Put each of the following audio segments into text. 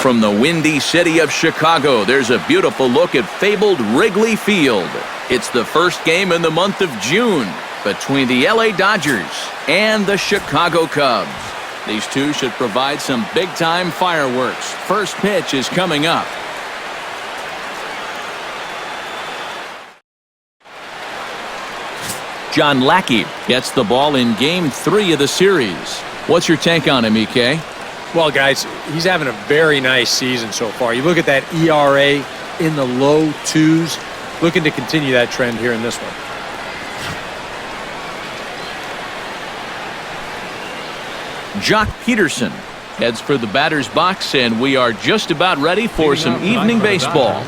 From the windy city of Chicago, there's a beautiful look at fabled Wrigley Field. It's the first game in the month of June between the LA Dodgers and the Chicago Cubs. These two should provide some big-time fireworks. First pitch is coming up. John Lackey gets the ball in Game 3 of the series. What's your take on him, EK? Well, guys, he's having a very nice season so far. You look at that ERA in the low 2s, looking to continue that trend here in this one. Jock Peterson heads for the batter's box, and we are just about ready for some evening baseball.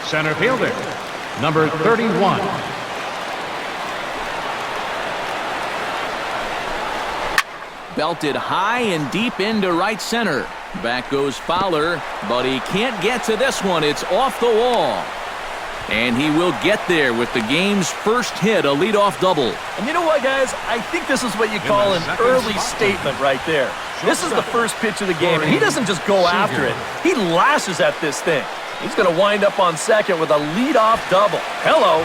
Center fielder, number 31. Belted high and deep into right center. Back goes Fowler, but he can't get to this one. It's off the wall. And he will get there with the game's first hit, a leadoff double. And you know what, guys? I think this is what you call an early statement right there. This is the first pitch of the game, and he doesn't just go after it. He lashes at this thing. He's going to wind up on second with a leadoff double. Hello.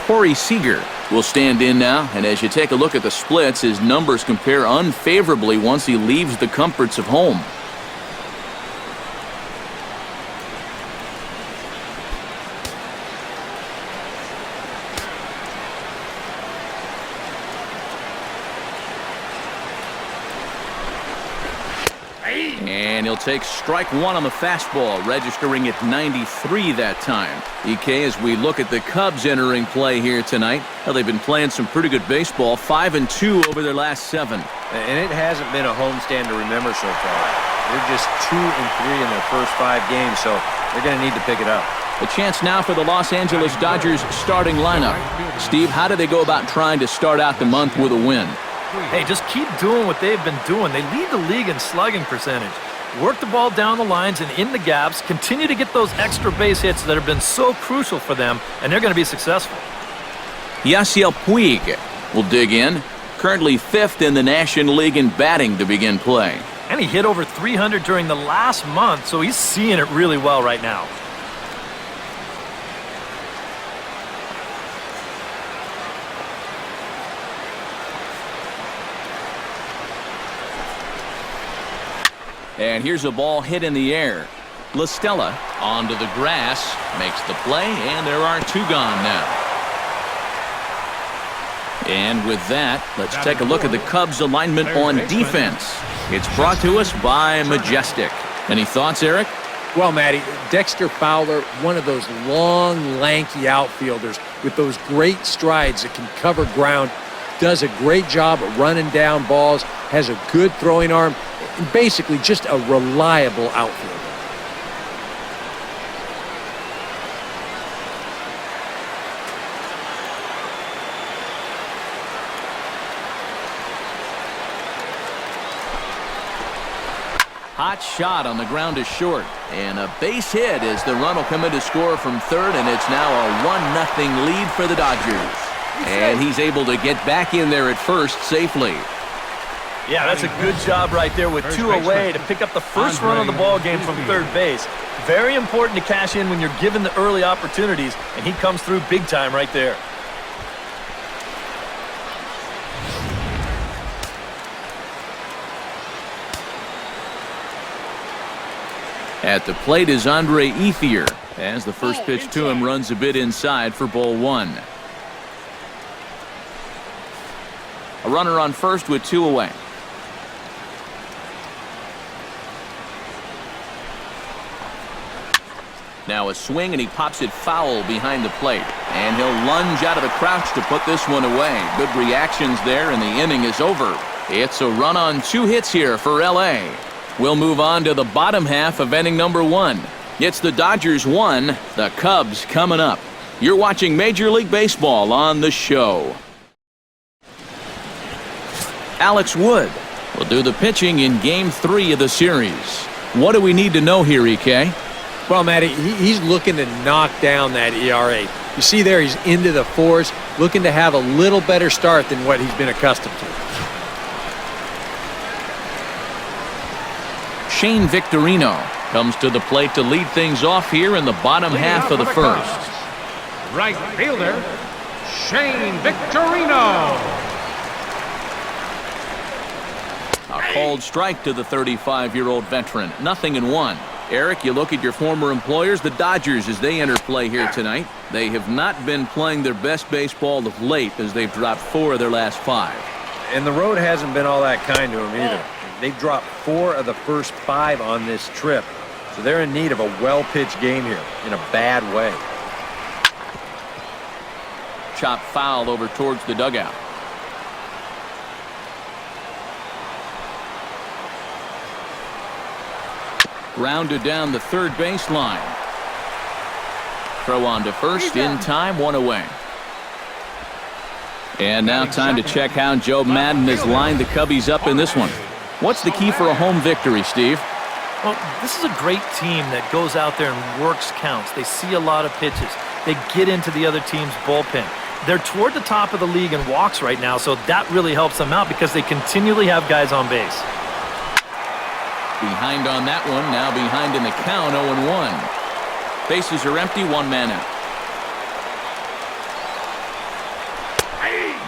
Corey Seager will stand in now, and as you take a look at the splits, his numbers compare unfavorably once he leaves the comforts of home. And he'll take strike one on the fastball, registering at 93 that time. EK, as we look at the Cubs entering play here tonight, well, they've been playing some pretty good baseball, 5-2 over their last 7. And it hasn't been a homestand to remember so far. They're just 2-3 in their first 5 games, so they're going to need to pick it up. A chance now for the Los Angeles Dodgers starting lineup. Steve, how do they go about trying to start out the month with a win? Hey, just keep doing what they've been doing. They lead the league in slugging percentage. Work the ball down the lines and in the gaps. Continue to get those extra base hits that have been so crucial for them, and they're going to be successful. Yasiel Puig will dig in. Currently 5th in the National League in batting to begin play. And he hit over 300 during the last month, so he's seeing it really well right now. And here's a ball hit in the air. La Stella onto the grass, makes the play, and there are 2 gone now. And with that, let's take a look at the Cubs' alignment on defense. It's brought to us by Majestic. Any thoughts, Eric? Well, Matty, Dexter Fowler, one of those long, lanky outfielders with those great strides that can cover ground, does a great job of running down balls, has a good throwing arm, and basically just a reliable outfielder. Hot shot on the ground is short, and a base hit as the run will come in to score from third, and it's now a 1-0 lead for the Dodgers. And he's able to get back in there at first safely. Yeah, that's a good job right there with 2 away to pick up the first run of the ball game from third base. Very important to cash in when you're given the early opportunities, and he comes through big time right there. At the plate is Andre Ethier, as the first pitch to him runs a bit inside for ball 1. A runner on first with 2 away. Now a swing, and he pops it foul behind the plate. And he'll lunge out of the crouch to put this one away. Good reactions there, and the inning is over. It's a run on 2 hits here for LA. We'll move on to the bottom half of inning number 1. It's the Dodgers 1, the Cubs coming up. You're watching Major League Baseball on the show. Alex Wood will do the pitching in Game 3 of the series. What do we need to know here, EK? Well, Matty, he's looking to knock down that ERA. You see there, he's into the 4s, looking to have a little better start than what he's been accustomed to. Shane Victorino comes to the plate to lead things off here in the bottom half of the first. Right fielder, Shane Victorino. A called strike to the 35-year-old veteran. 0-1. Eric, you look at your former employers, the Dodgers, as they enter play here tonight. They have not been playing their best baseball of late as they've dropped 4 of their last 5. And the road hasn't been all that kind to them either. They've dropped 4 of the first 5 on this trip. So they're in need of a well-pitched game here in a bad way. Chop foul over towards the dugout. Grounded down the third baseline. Throw on to first in time, 1 away. And now time to check how Joe Madden has lined the Cubbies up in this one. What's the key for a home victory, Steve? Well, this is a great team that goes out there and works counts. They see a lot of pitches. They get into the other team's bullpen. They're toward the top of the league in walks right now, so that really helps them out because they continually have guys on base. Behind on that one, now behind in the count, 0-1. Bases are empty, 1 man out.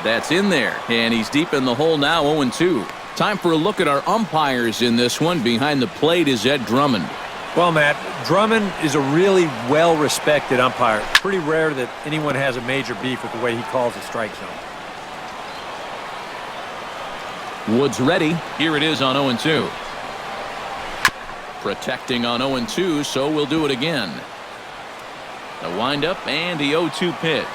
That's in there, and he's deep in the hole now, 0-2. Time for a look at our umpires in this one. Behind the plate is Ed Drummond. Well, Matt, Drummond is a really well-respected umpire. Pretty rare that anyone has a major beef with the way he calls a strike zone. Woods ready. Here it is on 0-2. Protecting on 0-2, so we'll do it again. The windup and the 0-2 pitch.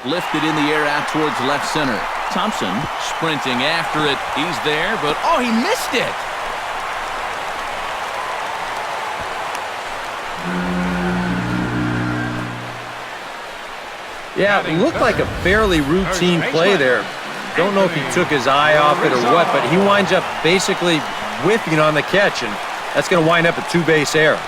Lifted in the air out towards left center. Thompson sprinting after it. He's there, but oh, he missed it. Yeah, it looked like a fairly routine play there. Don't know if he took his eye off it or what, but he winds up basically whiffing on the catch, and that's going to wind up a 2-base error.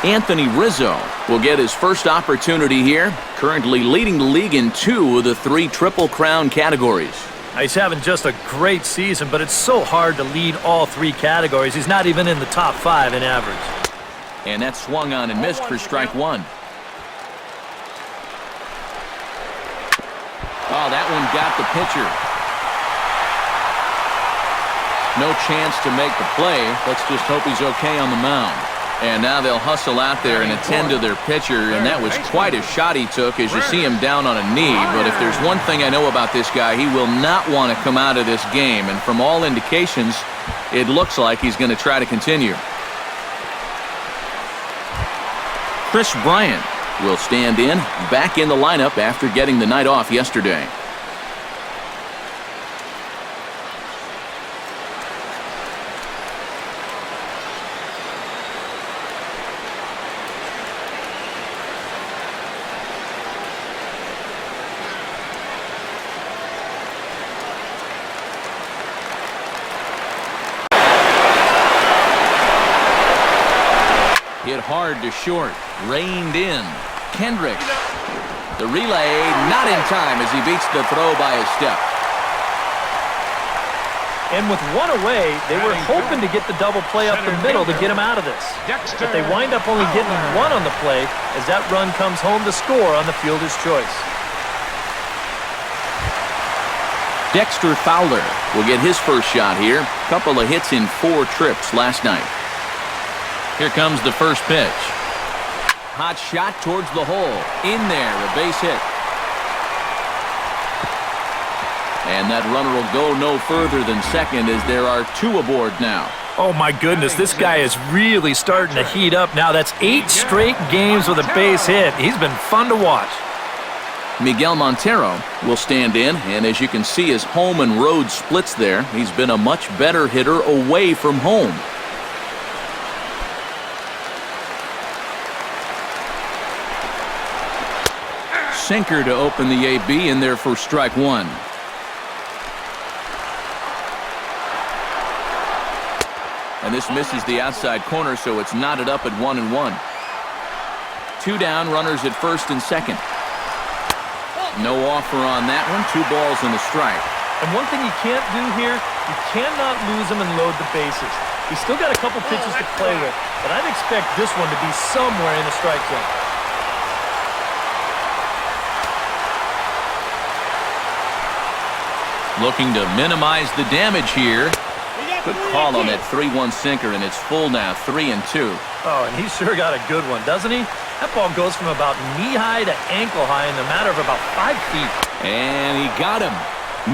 Anthony Rizzo will get his first opportunity here, currently leading the league in 2 of the 3 Triple Crown categories. He's having just a great season, but it's so hard to lead all 3 categories. He's not even in the top 5 in average. And that swung on and missed for strike 1. Oh, that one got the pitcher. No chance to make the play. Let's just hope he's okay on the mound. And now they'll hustle out there and attend to their pitcher, and that was quite a shot he took as you see him down on a knee. But if there's one thing I know about this guy, he will not want to come out of this game. And from all indications, it looks like he's going to try to continue. Chris Bryant will stand in, back in the lineup after getting the night off yesterday. Hit hard to short, reined in. Kendricks. The relay not in time as he beats the throw by a step. And with 1 away, they were hoping to get the double play up the middle to get him out of this. But they wind up only getting 1 on the play as that run comes home to score on the fielder's choice. Dexter Fowler will get his first shot here. Couple of hits in 4 trips last night. Here comes the first pitch. Hot shot towards the hole. In there, a base hit. And that runner will go no further than second as there are 2 aboard now. Oh my goodness, this guy is really starting to heat up now. That's 8 straight games with a base hit. He's been fun to watch. Miguel Montero will stand in, and as you can see, his home and road splits there. He's been a much better hitter away from home. Sinker to open the AB in there for strike 1. And this misses the outside corner, so it's knotted up at 1-1. 2 down, runners at 1st and 2nd. No offer on that one. 2 balls and a strike. And one thing you can't do here, you cannot lose him and load the bases. He's still got a couple pitches to play with, but I'd expect this one to be somewhere in the strike zone. Looking to minimize the damage here. Good call on that 3-1 sinker, and it's full now, 3-2. Oh, and he sure got a good one, doesn't he? That ball goes from about knee-high to ankle-high in the matter of about 5 feet. And he got him.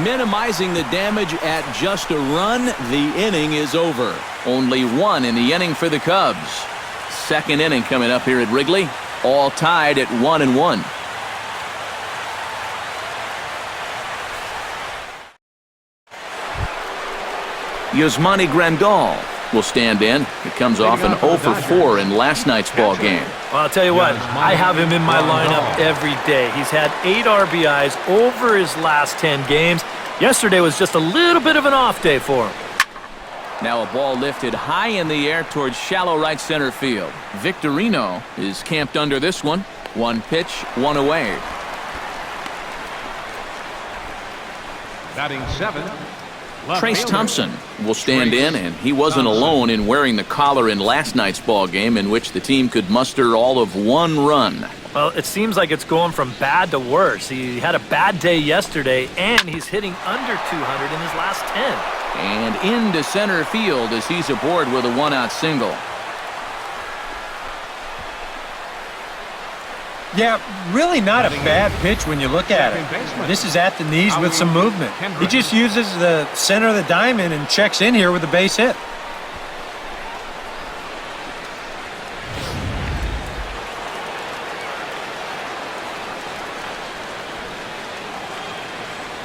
Minimizing the damage at just a run. The inning is over. Only one in the inning for the Cubs. Second inning coming up here at Wrigley. All tied at 1-1. Yasmani Grandal will stand in. He comes off an 0 for 4 in last night's ball game. Well, I'll tell you what, I have him in my lineup every day. He's had 8 RBIs over his last 10 games. Yesterday was just a little bit of an off day for him. Now a ball lifted high in the air towards shallow right center field. Victorino is camped under this one. 1 pitch, 1 away. Batting 7. Trace Thompson will stand in, and he wasn't alone in wearing the collar in last night's ball game, in which the team could muster all of 1 run. Well, it seems like it's going from bad to worse. He had a bad day yesterday, and he's hitting under 200 in his last 10. And into center field as he's aboard with a 1-out single. Yeah, really not a bad pitch when you look at it. This is at the knees with some movement. He just uses the center of the diamond and checks in here with a base hit.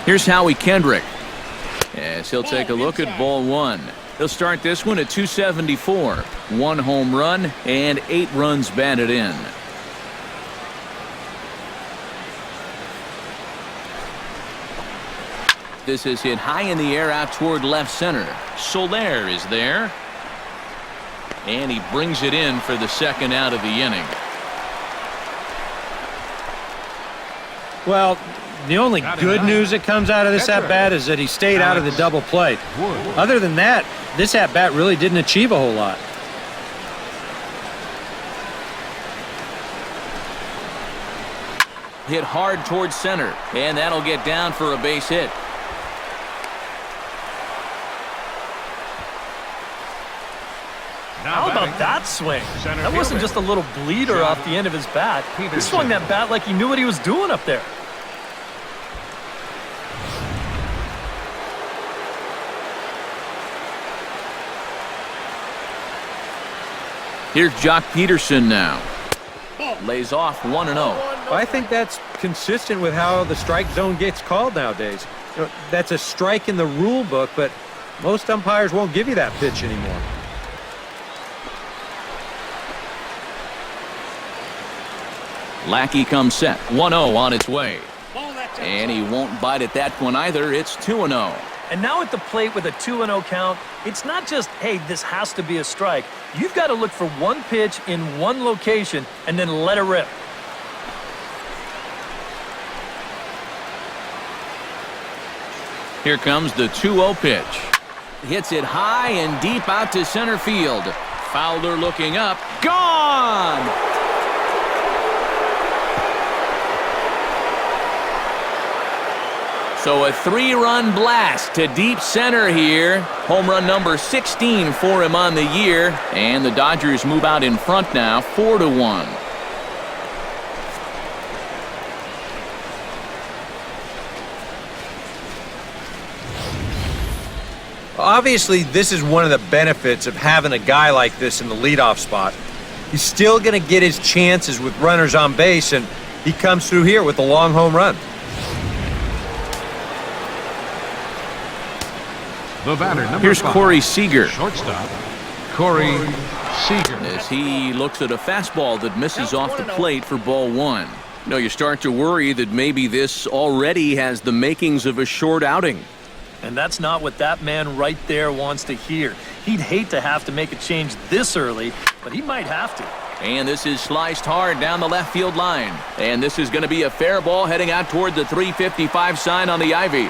Here's Howie Kendrick as he'll take a look at ball 1. He'll start this one at 274. 1 home run and 8 runs batted in. This is hit high in the air out toward left center. Soler is there. And he brings it in for the 2nd out of the inning. Well, the only good news that comes out of this at-bat is that he stayed out of the double play. Other than that, this at-bat really didn't achieve a whole lot. Hit hard towards center, and that'll get down for a base hit. How about that swing? That wasn't just a little bleeder off the end of his bat. He swung that bat like he knew what he was doing up there. Here's Jock Peterson now. Lays off 1-0. Well, I think that's consistent with how the strike zone gets called nowadays. You know, that's a strike in the rule book, but most umpires won't give you that pitch anymore. Lackey comes set. 1-0 on its way. And he won't bite at that one either. It's 2-0. And now at the plate with a 2-0 count, it's not just, hey, this has to be a strike. You've got to look for one pitch in one location and then let it rip. Here comes the 2-0 pitch. Hits it high and deep out to center field. Fowler looking up. Gone! So a 3-run blast to deep center here. Home run number 16 for him on the year. And the Dodgers move out in front now, 4-1. Obviously, this is one of the benefits of having a guy like this in the leadoff spot. He's still going to get his chances with runners on base, and he comes through here with a long home run. The batter, number Here's 5, Corey Seager. shortstop, Corey Seager. As he looks at a fastball that misses off the plate for ball 1. You know, you start to worry that maybe this already has the makings of a short outing. And that's not what that man right there wants to hear. He'd hate to have to make a change this early, but he might have to. And this is sliced hard down the left field line. And this is going to be a fair ball heading out toward the 355 sign on the ivy.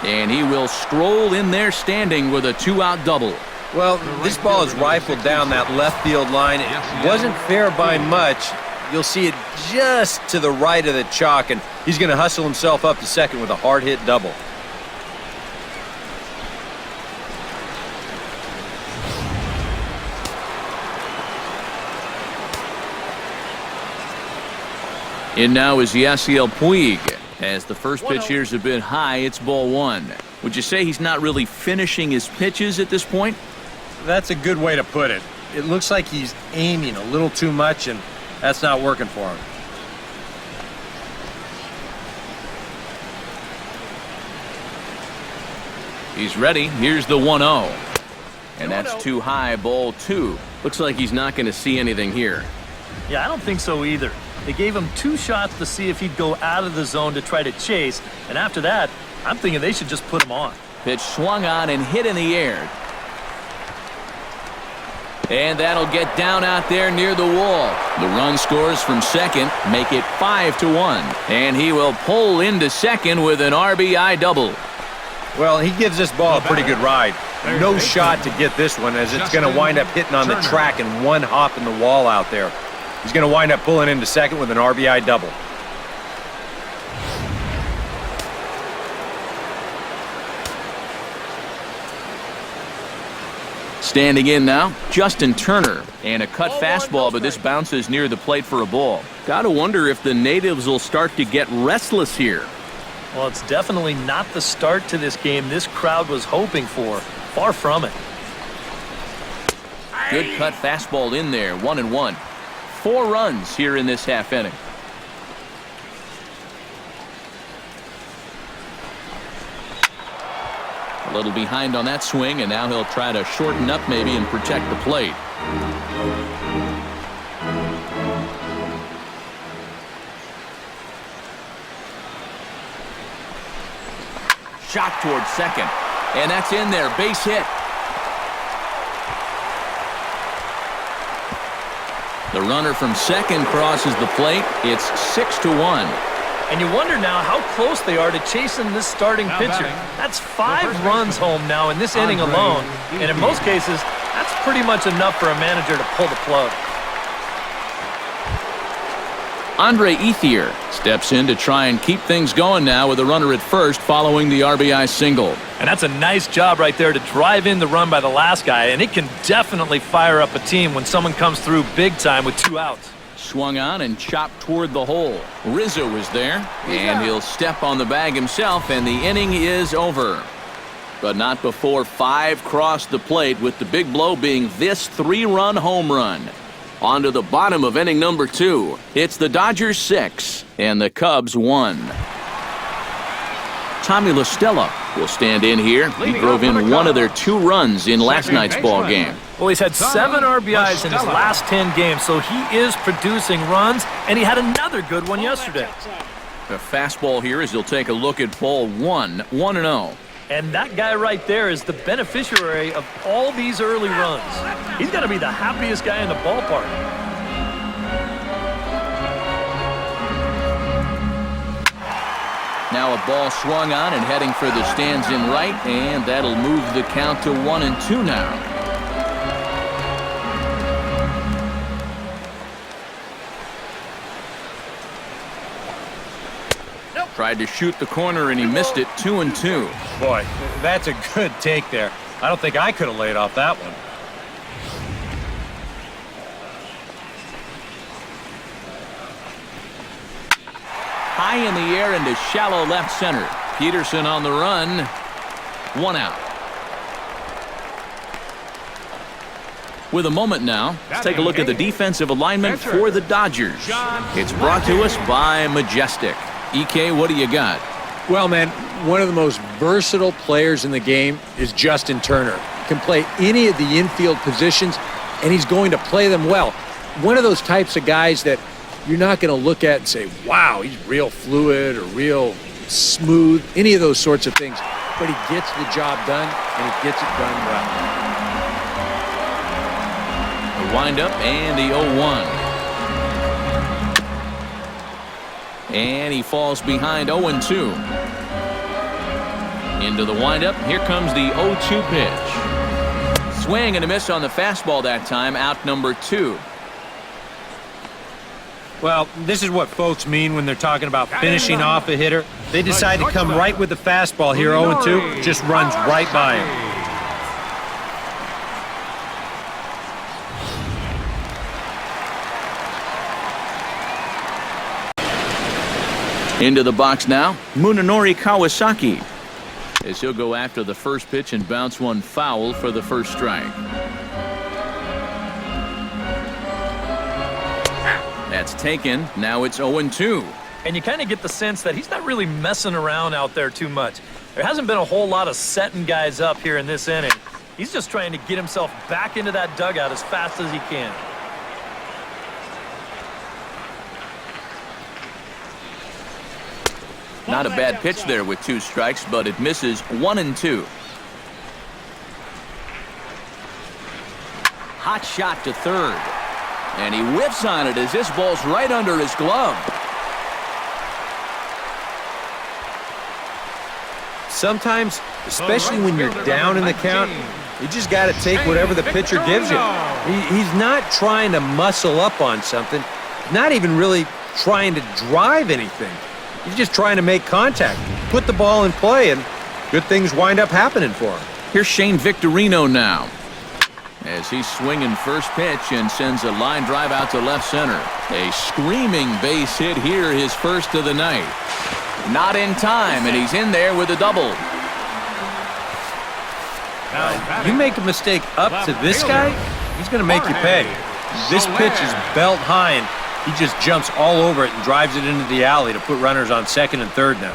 And he will stroll in there standing with a 2-out double. Well, this ball is rifled down that left field line. It wasn't fair by much. You'll see it just to the right of the chalk, and he's going to hustle himself up to second with a hard-hit double. In now is Yasiel Puig. As the first pitch here is a bit high, it's ball 1. Would you say he's not really finishing his pitches at this point? That's a good way to put it. It looks like he's aiming a little too much, and that's not working for him. He's ready. Here's the 1-0. And that's too high, ball 2. Looks like he's not going to see anything here. Yeah, I don't think so either. They gave him 2 shots to see if he'd go out of the zone to try to chase, and after that, I'm thinking they should just put him on. Pitch swung on and hit in the air. And that'll get down out there near the wall. The run scores from second, make it 5-1. And he will pull into second with an RBI double. Well, he gives this ball a pretty good ride. No shot to get this one, as it's going to wind up hitting on the track and one hop in the wall out there. He's going to wind up pulling into second with an RBI double. Standing in now, Justin Turner. And a cut fastball, but this bounces near the plate for a ball. Gotta wonder if the natives will start to get restless here. Well, it's definitely not the start to this game this crowd was hoping for. Far from it. Good cut fastball in there, 1-1. 4 runs here in this half inning. A little behind on that swing, and now he'll try to shorten up maybe and protect the plate. Shot towards second, and that's in there, base hit. The runner from second crosses the plate. It's 6-1. And you wonder now how close they are to chasing this starting pitcher. That's 5 runs home now in this inning alone. And in most cases, that's pretty much enough for a manager to pull the plug. Andre Ethier steps in to try and keep things going now with a runner at first following the RBI single. And that's a nice job right there to drive in the run by the last guy. And it can definitely fire up a team when someone comes through big time with 2 outs. Swung on and chopped toward the hole. Rizzo is there, and he'll step on the bag himself, and the inning is over. But not before 5 cross the plate, with the big blow being this 3-run home run. On to the bottom of inning number 2. It's the Dodgers 6 and the Cubs 1. Tommy La Stella will stand in here. He drove in one of their 2 runs in last night's ball game. Well, he's had 7 RBIs in his last 10 games, so he is producing runs, and he had another good one yesterday. The fastball here as he'll take a look at ball 1, 1-0. And that guy right there is the beneficiary of all these early runs. He's got to be the happiest guy in the ballpark. Now a ball swung on and heading for the stands in right, and that'll move the count to 1-2 now. Tried to shoot the corner and he missed it. 2-2. Boy, that's a good take there. I don't think I could have laid off that one. High in the air into shallow left center. Peterson on the run. 1 out. With a moment now, let's take a look at the defensive alignment for the Dodgers. It's brought to us by Majestic. EK, what do you got? Well, man, one of the most versatile players in the game is Justin Turner. Can play any of the infield positions, and he's going to play them well. One of those types of guys that you're not going to look at and say, wow, he's real fluid or real smooth, any of those sorts of things. But he gets the job done, and he gets it done well. The windup and the 0-1. And he falls behind 0-2. Into the windup. Here comes the 0-2 pitch. Swing and a miss on the fastball that time. Out number 2. Well, this is what folks mean when they're talking about finishing off a hitter. They decide to come right with the fastball here, 0-2, just runs right by him. Into the box now, Munenori Kawasaki, as he'll go after the first pitch and bounce one foul for the first strike. That's taken. Now it's 0-2. And you kind of get the sense that he's not really messing around out there too much. There hasn't been a whole lot of setting guys up here in this inning. He's just trying to get himself back into that dugout as fast as he can. Not a bad pitch there with 2 strikes, but it misses 1-2. Hot shot to third. And he whiffs on it as this ball's right under his glove. Sometimes, especially when you're down in the count, you just got to take whatever the pitcher gives you. He's not trying to muscle up on something, not even really trying to drive anything. He's just trying to make contact, put the ball in play, and good things wind up happening for him. Here's Shane Victorino now, as he's swinging first pitch and sends a line drive out to left center. A screaming base hit here, his first of the night. Not in time, and he's in there with a double. You make a mistake up to this guy, he's going to make you pay. This pitch is belt high, and he just jumps all over it and drives it into the alley to put runners on second and third now.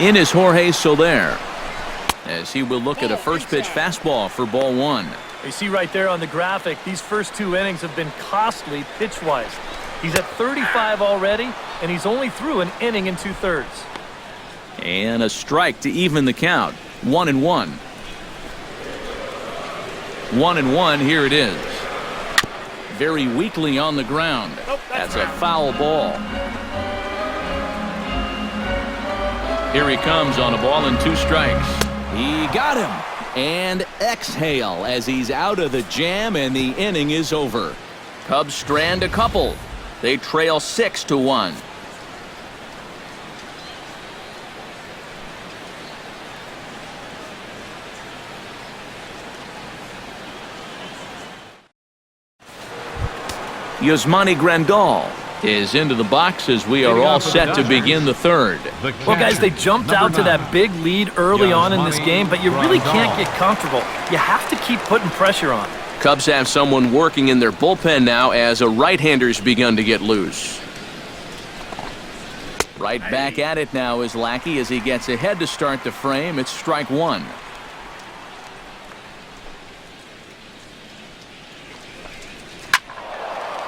In is Jorge Soler, as he will look at a first pitch fastball for ball 1. You see right there on the graphic, these first 2 innings have been costly pitch-wise. He's at 35 already, and he's only through an inning and 2/3. And a strike to even the count. 1-1. 1-1. Here it is. Very weakly on the ground. That's a foul ball. Here he comes on a ball and 2 strikes. He got him. And exhale as he's out of the jam, and the inning is over. Cubs strand a couple. They trail 6-1. Yasmani Grandal is into the box as we are all set to begin the third. Well, guys, they jumped out to that big lead early on in this game, but you really can't get comfortable. You have to keep putting pressure on. Cubs have someone working in their bullpen now as a right-hander's begun to get loose. Right back at it now is Lackey as he gets ahead to start the frame. It's strike 1.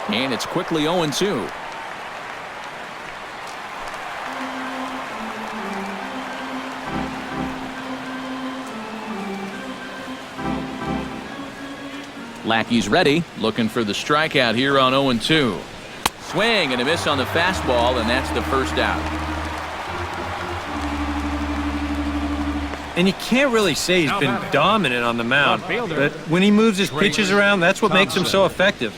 And it's quickly 0-2. Lackey's ready, looking for the strikeout here on 0-2. Swing and a miss on the fastball, and that's the first out. And you can't really say he's been dominant on the mound, but when he moves his pitches around, that's what makes him so effective.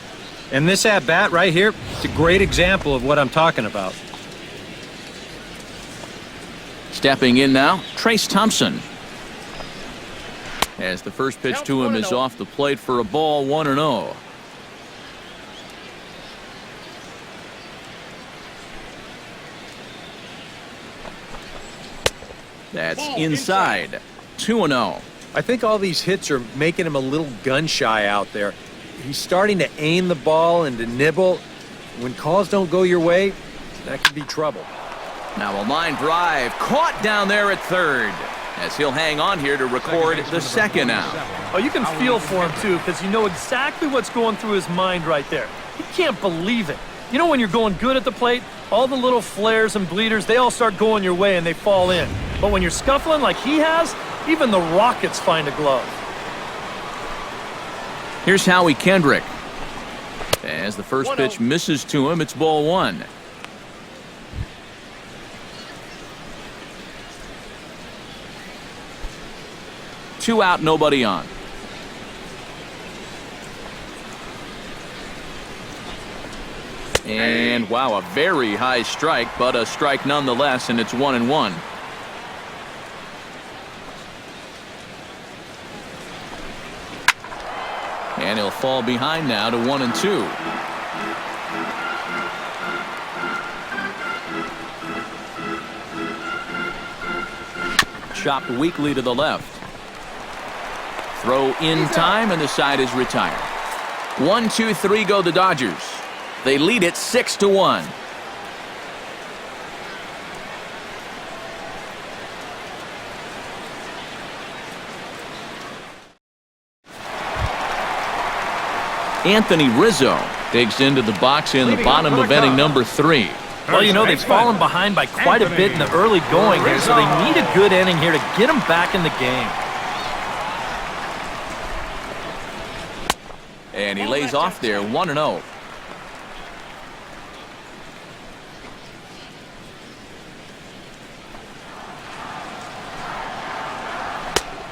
And this at-bat right here, it's a great example of what I'm talking about. Stepping in now, Trace Thompson. As the first pitch to him is off the plate for a ball, 1-0. That's inside, 2-0. I think all these hits are making him a little gun-shy out there. He's starting to aim the ball and to nibble. When calls don't go your way, that could be trouble. Now a line drive caught down there at third, as he'll hang on here to record the second out. Oh, you can feel for him, too, because you know exactly what's going through his mind right there. He can't believe it. You know when you're going good at the plate, all the little flares and bleeders, they all start going your way and they fall in. But when you're scuffling like he has, even the Rockets find a glove. Here's Howie Kendrick. As the first pitch misses to him, it's ball one. Two out, nobody on. And wow, a very high strike, but a strike nonetheless, and it's 1-1. And he'll fall behind now to 1-2. Chopped weakly to the left. Throw in time, and the side is retired. 1-2-3 go the Dodgers. They lead it 6-1. Anthony Rizzo digs into the box in the bottom of inning number 3. Well, you know, they've fallen behind by quite a bit in the early going here, so they need a good inning here to get them back in the game. And he lays off there, 1-0.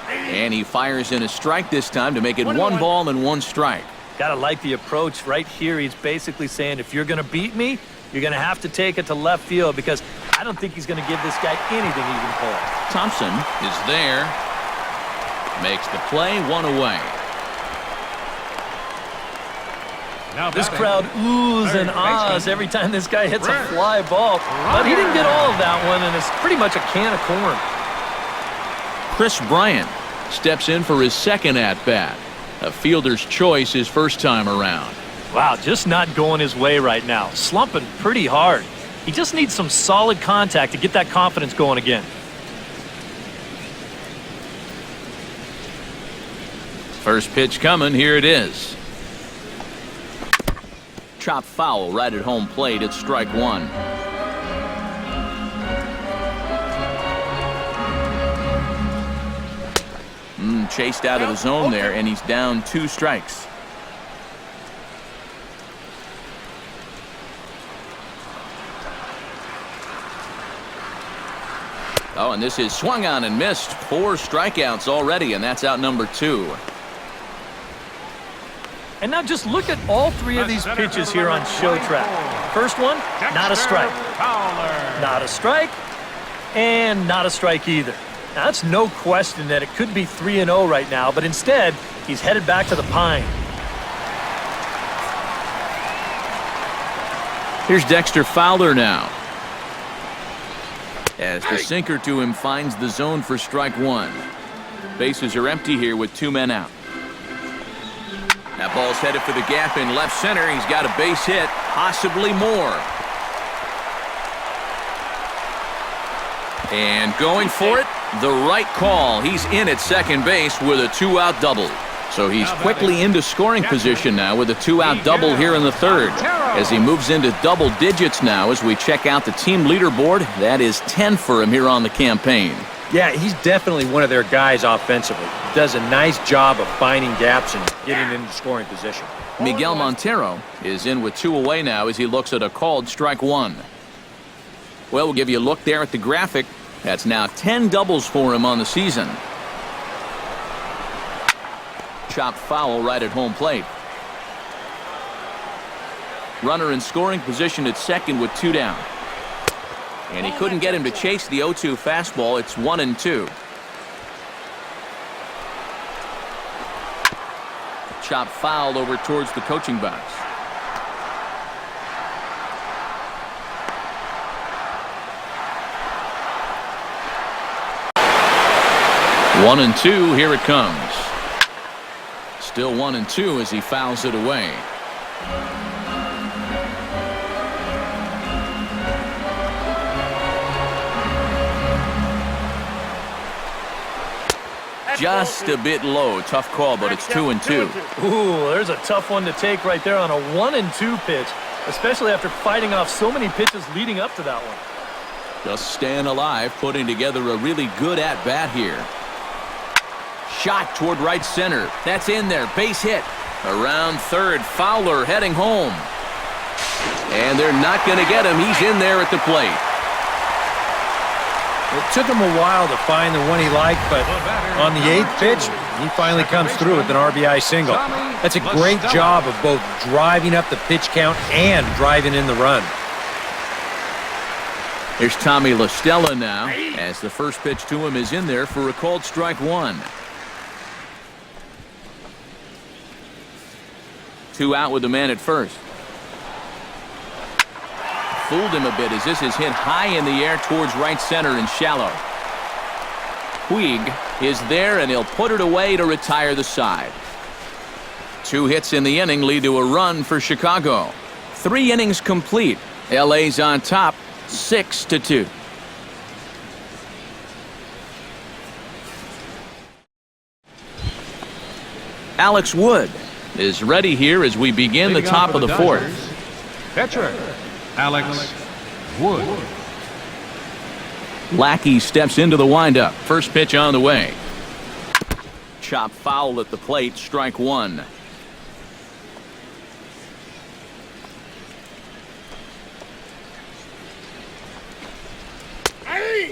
And he fires in a strike this time to make it 1 ball and 1 strike. Gotta like the approach right here. He's basically saying, if you're gonna beat me, you're gonna have to take it to left field, because I don't think he's gonna give this guy anything he can pull. Thompson is there. Makes the play, 1 away. This crowd oohs and ahs every time this guy hits a fly ball. But he didn't get all of that one, and it's pretty much a can of corn. Chris Bryant steps in for his second at-bat. A fielder's choice his first time around. Wow, just not going his way right now. Slumping pretty hard. He just needs some solid contact to get that confidence going again. First pitch coming, here it is. Chop foul right at home plate. It's strike 1. Chased out of the zone there, and he's down 2 strikes. Oh, and this is swung on and missed. 4 strikeouts already, and that's out number 2. And now just look at all 3 of these pitches here on show track. First one, not a strike. Not a strike, and not a strike either. Now, that's no question that it could be 3-0 right now, but instead, he's headed back to the pine. Here's Dexter Fowler now. As the sinker to him finds the zone for strike 1. Bases are empty here with 2 men out. That ball's headed for the gap in left center. He's got a base hit, possibly more. And going for it, the right call. He's in at second base with a 2-out double. So he's quickly into scoring position now with a 2-out double here in the third. As he moves into double digits now as we check out the team leaderboard. That is 10 for him here on the campaign. Yeah, he's definitely one of their guys offensively. Does a nice job of finding gaps and getting into scoring position. Miguel Montero is in with 2 away now as he looks at a called strike 1. Well, we'll give you a look there at the graphic. That's now 10 doubles for him on the season. Chopped foul right at home plate. Runner in scoring position at second with 2 down. And he couldn't get him to chase the 0-2 fastball. It's 1-2. Chopped foul over towards the coaching box. One and two, here it comes. Still 1-2 as he fouls it away. Just a bit low. Tough call, but it's 2-2. Ooh, there's a tough one to take right there on a 1-2 pitch, especially after fighting off so many pitches leading up to that one. Just staying alive, putting together a really good at-bat here. Shot toward right center. That's in there. Base hit. Around third, Fowler heading home. And they're not going to get him. He's in there at the plate. It took him a while to find the one he liked, but on the 8th pitch, he finally comes through with an RBI single. That's a great job of both driving up the pitch count and driving in the run. Here's Tommy La Stella now, as the first pitch to him is in there for a called strike one. 2 out with the man at first. Fooled him a bit as this is hit high in the air towards right center and shallow. Puig is there, and he'll put it away to retire the side. 2 hits in the inning lead to a run for Chicago. 3 innings complete. LA's on top, 6-2. Alex Wood is ready here as we begin the top of the 4th. Pitcher, Alex Wood. Lackey steps into the windup. First pitch on the way. Chop foul at the plate, strike one.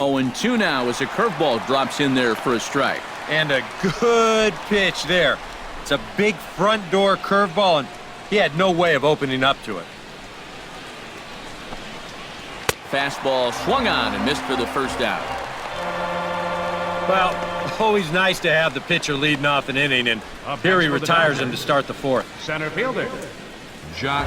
Oh, and 2 now as a curveball drops in there for a strike. And a good pitch there. It's a big front door curveball, and he had no way of opening up to it. Fastball swung on and missed for the first out. Well, always nice to have the pitcher leading off an inning, and here he retires him to start the 4th. Center fielder, Jock.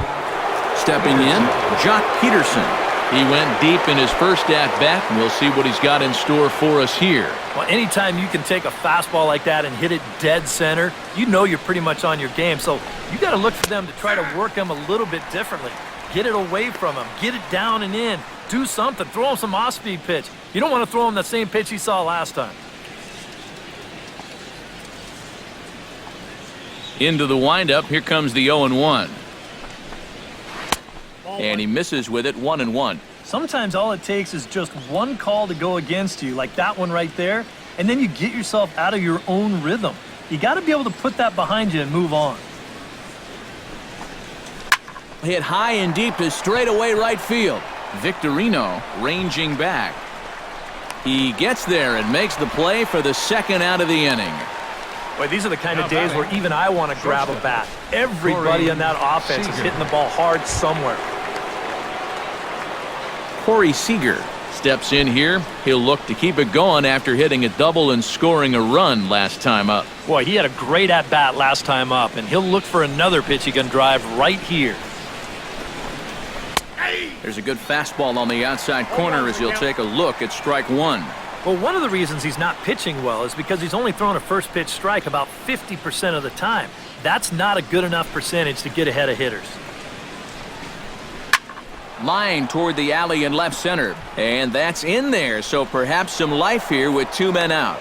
Stepping in, Jock Peterson. He went deep in his first at-bat, and we'll see what he's got in store for us here. Well, anytime you can take a fastball like that and hit it dead center, you know you're pretty much on your game. So you got to look for them to try to work him a little bit differently. Get it away from him. Get it down and in. Do something. Throw him some off-speed pitch. You don't want to throw him the same pitch he saw last time. Into the windup, here comes the 0-1. And he misses with it, 1-1. Sometimes all it takes is just one call to go against you, like that one right there, and then you get yourself out of your own rhythm. You got to be able to put that behind you and move on. Hit high and deep to straightaway right field. Victorino ranging back. He gets there and makes the play for the 2nd out of the inning. Boy, these are the kind of days where even I want to grab a bat. Everybody on that offense is hitting the ball hard somewhere. Corey Seager steps in here. He'll look to keep it going after hitting a double and scoring a run last time up. Boy, he had a great at-bat last time up, and he'll look for another pitch he can drive right here. There's a good fastball on the outside corner as he'll take a look at strike one. Well, one of the reasons he's not pitching well is because he's only throwing a first pitch strike about 50% of the time. That's not a good enough percentage to get ahead of hitters. Line toward the alley in left center. And that's in there, so perhaps some life here with 2 men out.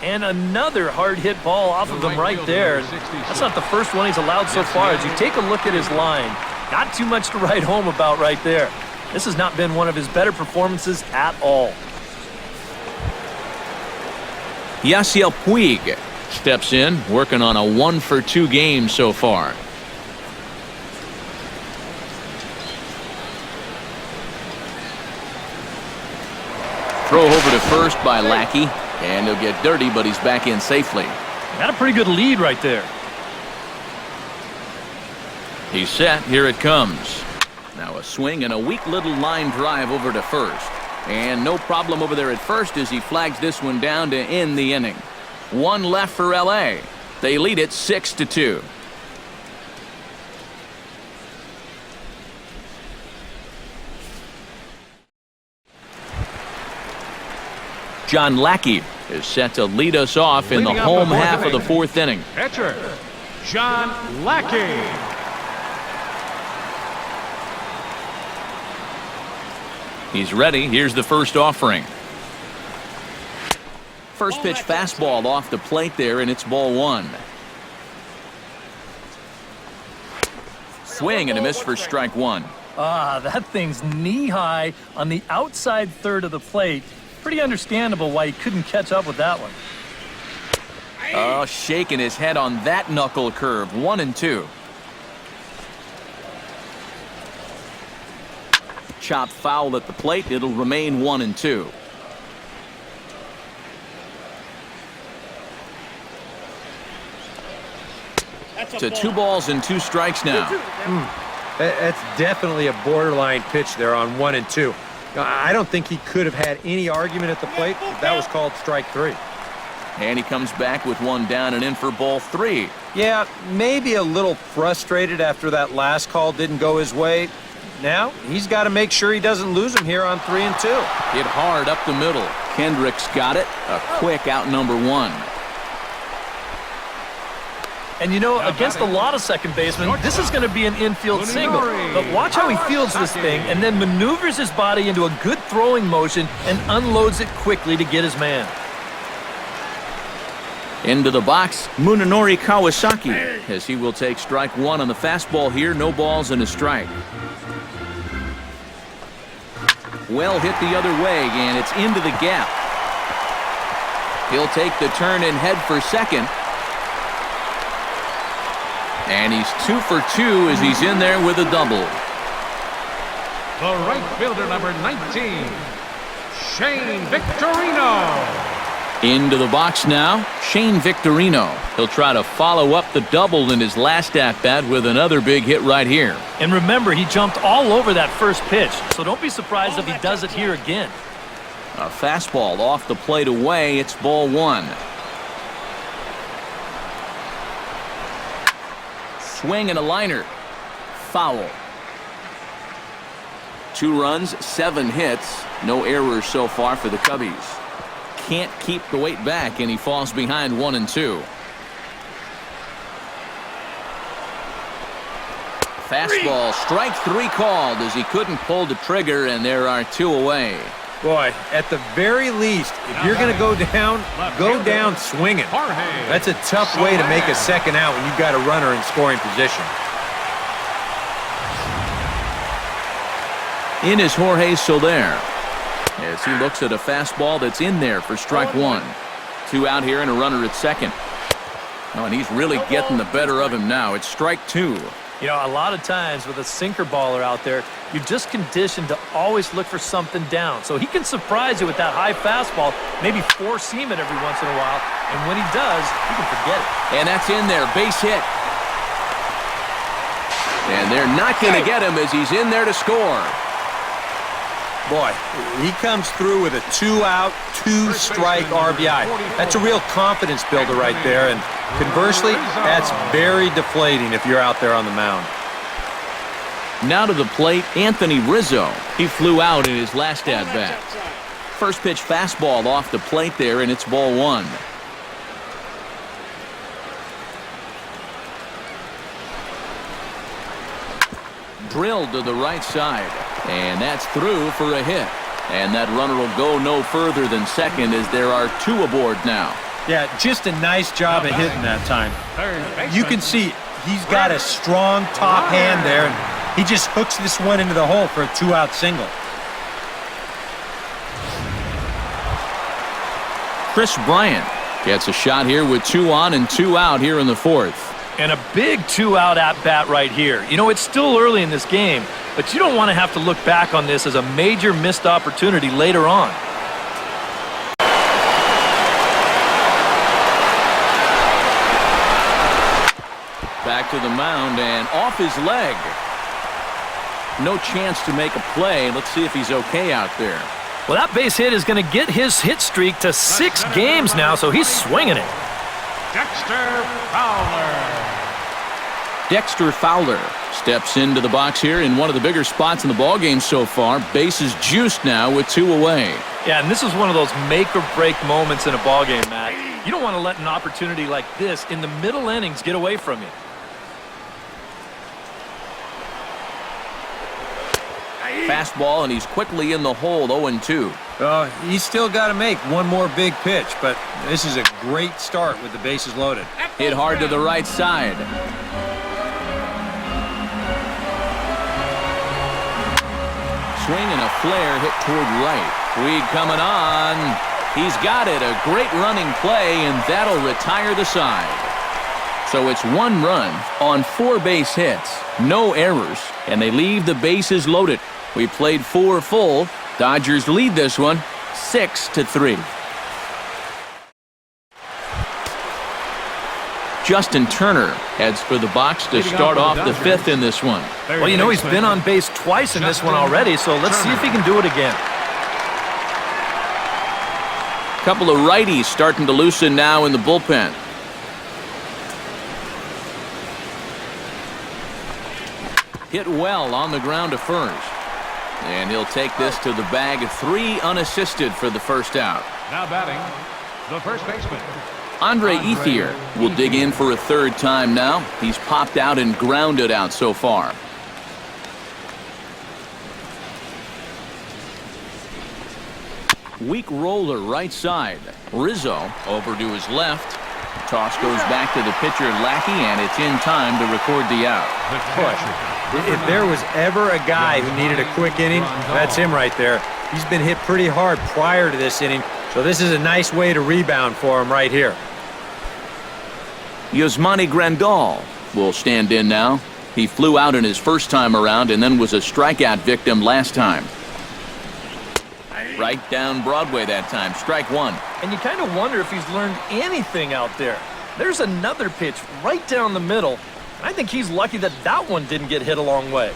And another hard-hit ball off of him right there. That's not the first one he's allowed so far. As you take a look at his line, not too much to write home about right there. This has not been one of his better performances at all. Yasiel Puig steps in, working on a 1-for-2 game so far. Throw over to first by Lackey, and he'll get dirty, but he's back in safely. Got a pretty good lead right there. He's set. Here it comes. Now a swing and a weak little line drive over to first. And no problem over there at first as he flags this one down to end the inning. 1 left for LA. They lead it 6-2. John Lackey is set to lead us off in the home half of the 4th inning. Pitcher, John Lackey. He's ready. Here's the first offering. First pitch fastball off the plate there, and it's ball 1. Swing and a miss for strike 1. That thing's knee-high on the outside third of the plate. Pretty understandable why he couldn't catch up with that one. Oh, shaking his head on that knuckle curve. 1-2. Chopped foul at the plate. It'll remain 1-2. To 2 balls and 2 strikes now. That's definitely a borderline pitch there on 1-2. I don't think he could have had any argument at the plate if that was called strike 3. And he comes back with 1 down and in for ball 3. Yeah, maybe a little frustrated after that last call didn't go his way. Now, he's got to make sure he doesn't lose him here on 3-2. Hit hard up the middle. Kendrick's got it. A quick out number 1. And you know, against a lot of second basemen, this is going to be an infield single. But watch how he fields this thing and then maneuvers his body into a good throwing motion and unloads it quickly to get his man. Into the box, Munenori Kawasaki, as he will take strike 1 on the fastball here. No balls and a strike. Well hit the other way, and it's into the gap. He'll take the turn and head for second. And he's 2 for 2 as he's in there with a double. The right fielder, number 19, Shane Victorino. Into the box now, Shane Victorino. He'll try to follow up the double in his last at-bat with another big hit right here. And remember, he jumped all over that first pitch, so don't be surprised if he does it here again. A fastball off the plate away. It's ball 1. Swing and a liner. Foul. 2 runs, 7 hits. No errors so far for the Cubbies. Can't keep the weight back, and he falls behind 1-2. Fastball, strike 3 called as he couldn't pull the trigger, and there are 2 away. Boy, at the very least, if you're going to go down swinging. That's a tough way to make a second out when you've got a runner in scoring position. In is Jorge Soler, as he looks at a fastball that's in there for strike 1. 2 out here and a runner at second. Oh, and he's really getting the better of him now. It's strike 2. You know, a lot of times with a sinker baller out there, you're just conditioned to always look for something down. So he can surprise you with that high fastball, maybe 4-seam it every once in a while. And when he does, you can forget it. And that's in there, base hit. And they're not going to get him as he's in there to score. Boy, he comes through with a 2-out, 2-strike RBI. That's a real confidence builder right there, and conversely, that's very deflating if you're out there on the mound. Now to the plate, Anthony Rizzo. He flew out in his last at-bat. First pitch fastball off the plate there, and it's ball 1. Drilled to the right side. And that's through for a hit. And that runner will go no further than second as there are 2 aboard now. Yeah, just a nice job of hitting that time. You can see he's got a strong top hand there, and he just hooks this one into the hole for a 2-out single. Chris Bryant gets a shot here with 2 on and 2 out here in the 4th. And a big 2-out at-bat right here. You know, it's still early in this game, but you don't want to have to look back on this as a major missed opportunity later on. Back to the mound and off his leg. No chance to make a play. Let's see if he's okay out there. Well, that base hit is going to get his hit streak to 6 games now, so he's swinging it. Dexter Fowler. Dexter Fowler steps into the box here in one of the bigger spots in the ballgame so far. Bases juiced now with 2 away. Yeah, and this is one of those make-or-break moments in a ballgame, Matt. You don't want to let an opportunity like this in the middle innings get away from you. Fastball, and he's quickly in the hole, 0-2. He's still got to make one more big pitch, but this is a great start with the bases loaded. Hit hard to the right side. Swing and a flare hit toward right. Weed coming on. He's got it. A great running play, and that'll retire the side. So it's 1 run on 4 base hits, no errors, and they leave the bases loaded. We played 4 full. Dodgers lead this one 6-3. Justin Turner heads for the box to start off the 5th in this one. Well, you know, he's been on base twice in this one already, so let's see if he can do it again. Couple of righties starting to loosen now in the bullpen. Hit well on the ground to first. And he'll take this to the bag. 3 unassisted for the first out. Now batting, the first baseman. Andre Ethier will dig in for a 3rd time now. He's popped out and grounded out so far. Weak roller right side. Rizzo over to his left. Toss goes back to the pitcher Lackey, and it's in time to record the out. If there was ever a guy who needed a quick inning, that's him right there. He's been hit pretty hard prior to this inning, so this is a nice way to rebound for him right here. Yasmani Grandal will stand in now. He flew out in his first time around and then was a strikeout victim last time. Right down Broadway that time. Strike 1. And you kind of wonder if he's learned anything out there. There's another pitch right down the middle. I think he's lucky that that one didn't get hit a long way.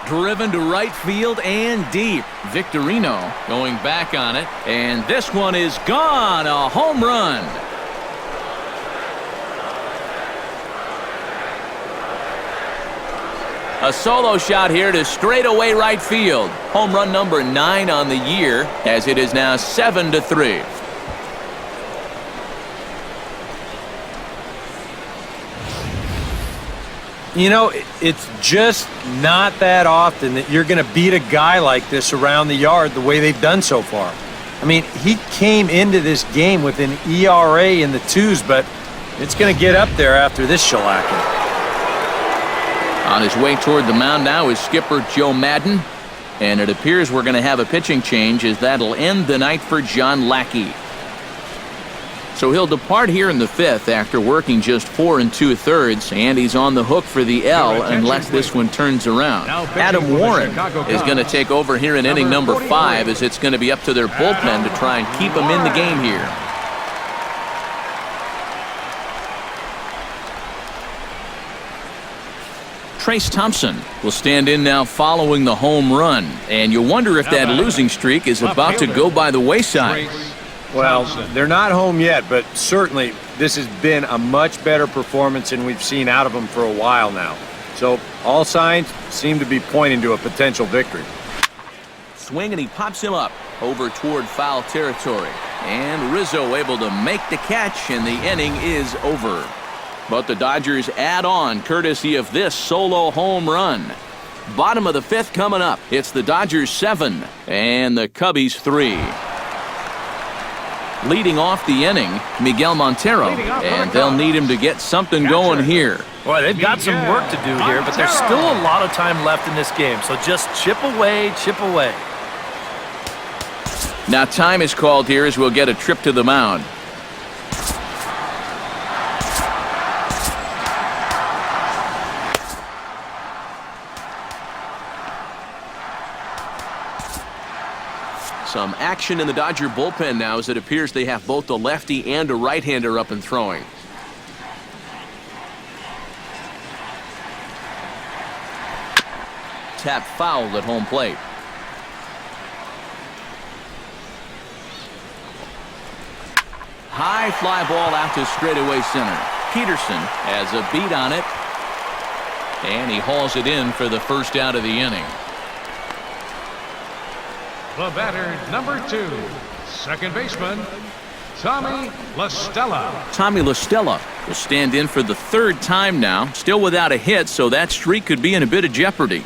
Driven to right field and deep. Victorino going back on it. And this one is gone. A home run. A solo shot here to straightaway right field. Home run number 9 on the year, as it is now 7-3. You know, it's just not that often that you're going to beat a guy like this around the yard the way they've done so far. I mean, he came into this game with an ERA in the 2s, but it's going to get up there after this shellacking. On his way toward the mound now is skipper Joe Madden, and it appears we're going to have a pitching change as that'll end the night for John Lackey. So he'll depart here in the 5th after working just 4 2/3, and he's on the hook for the L unless this one turns around. Adam Warren is going to take over here in inning number 5, as it's going to be up to their bullpen to try and keep him in the game here. Trace Thompson will stand in now following the home run, and you wonder if that losing streak is about to go by the wayside. Well, they're not home yet, but certainly this has been a much better performance than we've seen out of them for a while now. So all signs seem to be pointing to a potential victory. Swing, and he pops him up over toward foul territory. And Rizzo able to make the catch, and the inning is over. But the Dodgers add on courtesy of this solo home run. Bottom of the 5th coming up. It's the Dodgers 7 and the Cubbies 3. Leading off the inning, Miguel Montero, and they'll need him to get something going here. Boy, they've got some work to do here, but there's still a lot of time left in this game, so just chip away, chip away. Now time is called here as we'll get a trip to the mound. Some action in the Dodger bullpen now, as it appears they have both a lefty and a right-hander up and throwing. Tap foul at home plate. High fly ball out to straightaway center. Peterson has a beat on it, and he hauls it in for the first out of the inning. The batter, number 2, second baseman, Tommy La Stella. Tommy La Stella will stand in for the 3rd time now, still without a hit, so that streak could be in a bit of jeopardy.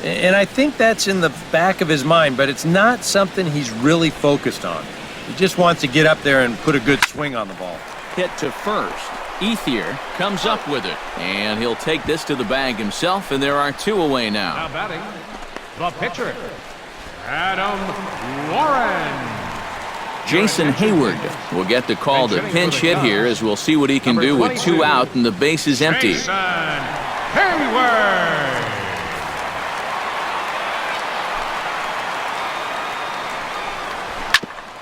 And I think that's in the back of his mind, but it's not something he's really focused on. He just wants to get up there and put a good swing on the ball. Hit to first. Ethier comes up with it, and he'll take this to the bag himself, and there are 2 away Now now. batting, the pitcher, Adam Warren. Jason Hayward will get the call to pinch hit here, as we'll see what he can do with 2 out and the base is empty. Jason Hayward.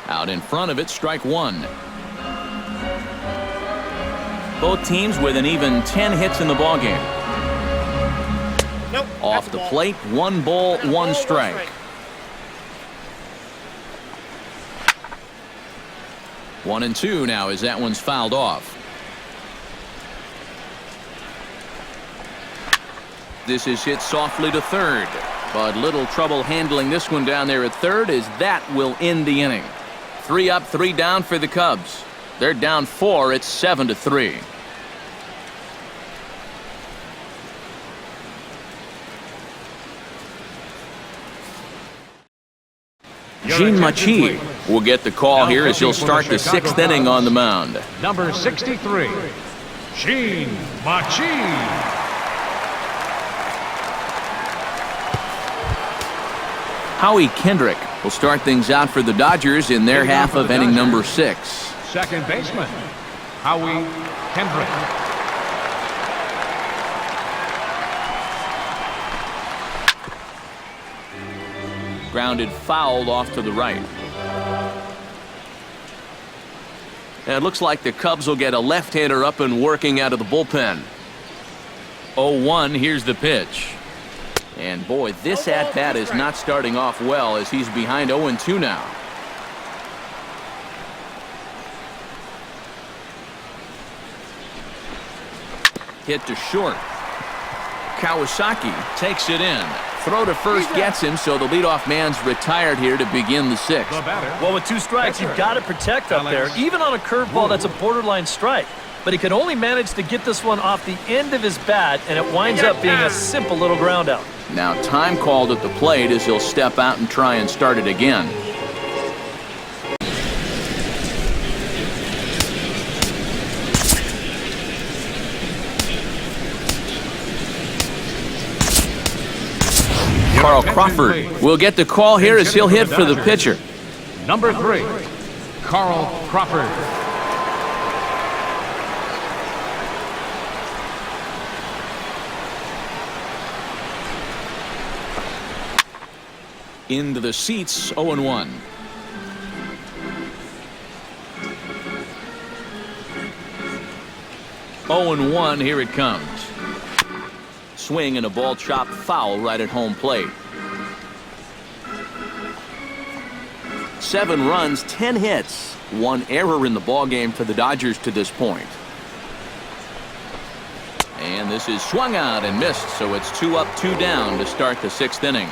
Out in front of it, strike 1. Both teams with an even 10 hits in the ballgame. Nope. Off the plate, 1 ball, 1 strike. 1-2 now as that one's fouled off. This is hit softly to third, but little trouble handling this one down there at third, as that will end the inning. 3 up, 3 down for the Cubs. They're down 4. It's 7-3. Gene Machi will get the call here as he'll start the 6th inning on the mound. Number 63, Gene Machi. Howie Kendrick will start things out for the Dodgers in their half of inning number 6. Second baseman, Howie Kendrick. Grounded foul off to the right. And it looks like the Cubs will get a left-hander up and working out of the bullpen. 0-1, here's the pitch. And boy, this at-bat is not starting off well, as he's behind 0-2 now. Hit to short. Kawasaki takes it in. Throw to first gets him, so the leadoff man's retired here to begin the 6th. Well, with 2 strikes, you've got to protect up there, even on a curveball that's a borderline strike. But he could only manage to get this one off the end of his bat, and it winds up being a simple little ground out. Now time called at the plate as he'll step out and try and start it again. Carl Crawford will get the call here as he'll hit for the pitcher. Number 3, Carl Crawford. Into the seats, 0-1. Here it comes. Swing and a ball chopped foul right at home plate. 7 runs, 10 hits, 1 error in the ballgame for the Dodgers to this point. And this is swung out and missed, so it's 2 up, 2 down to start the 6th inning.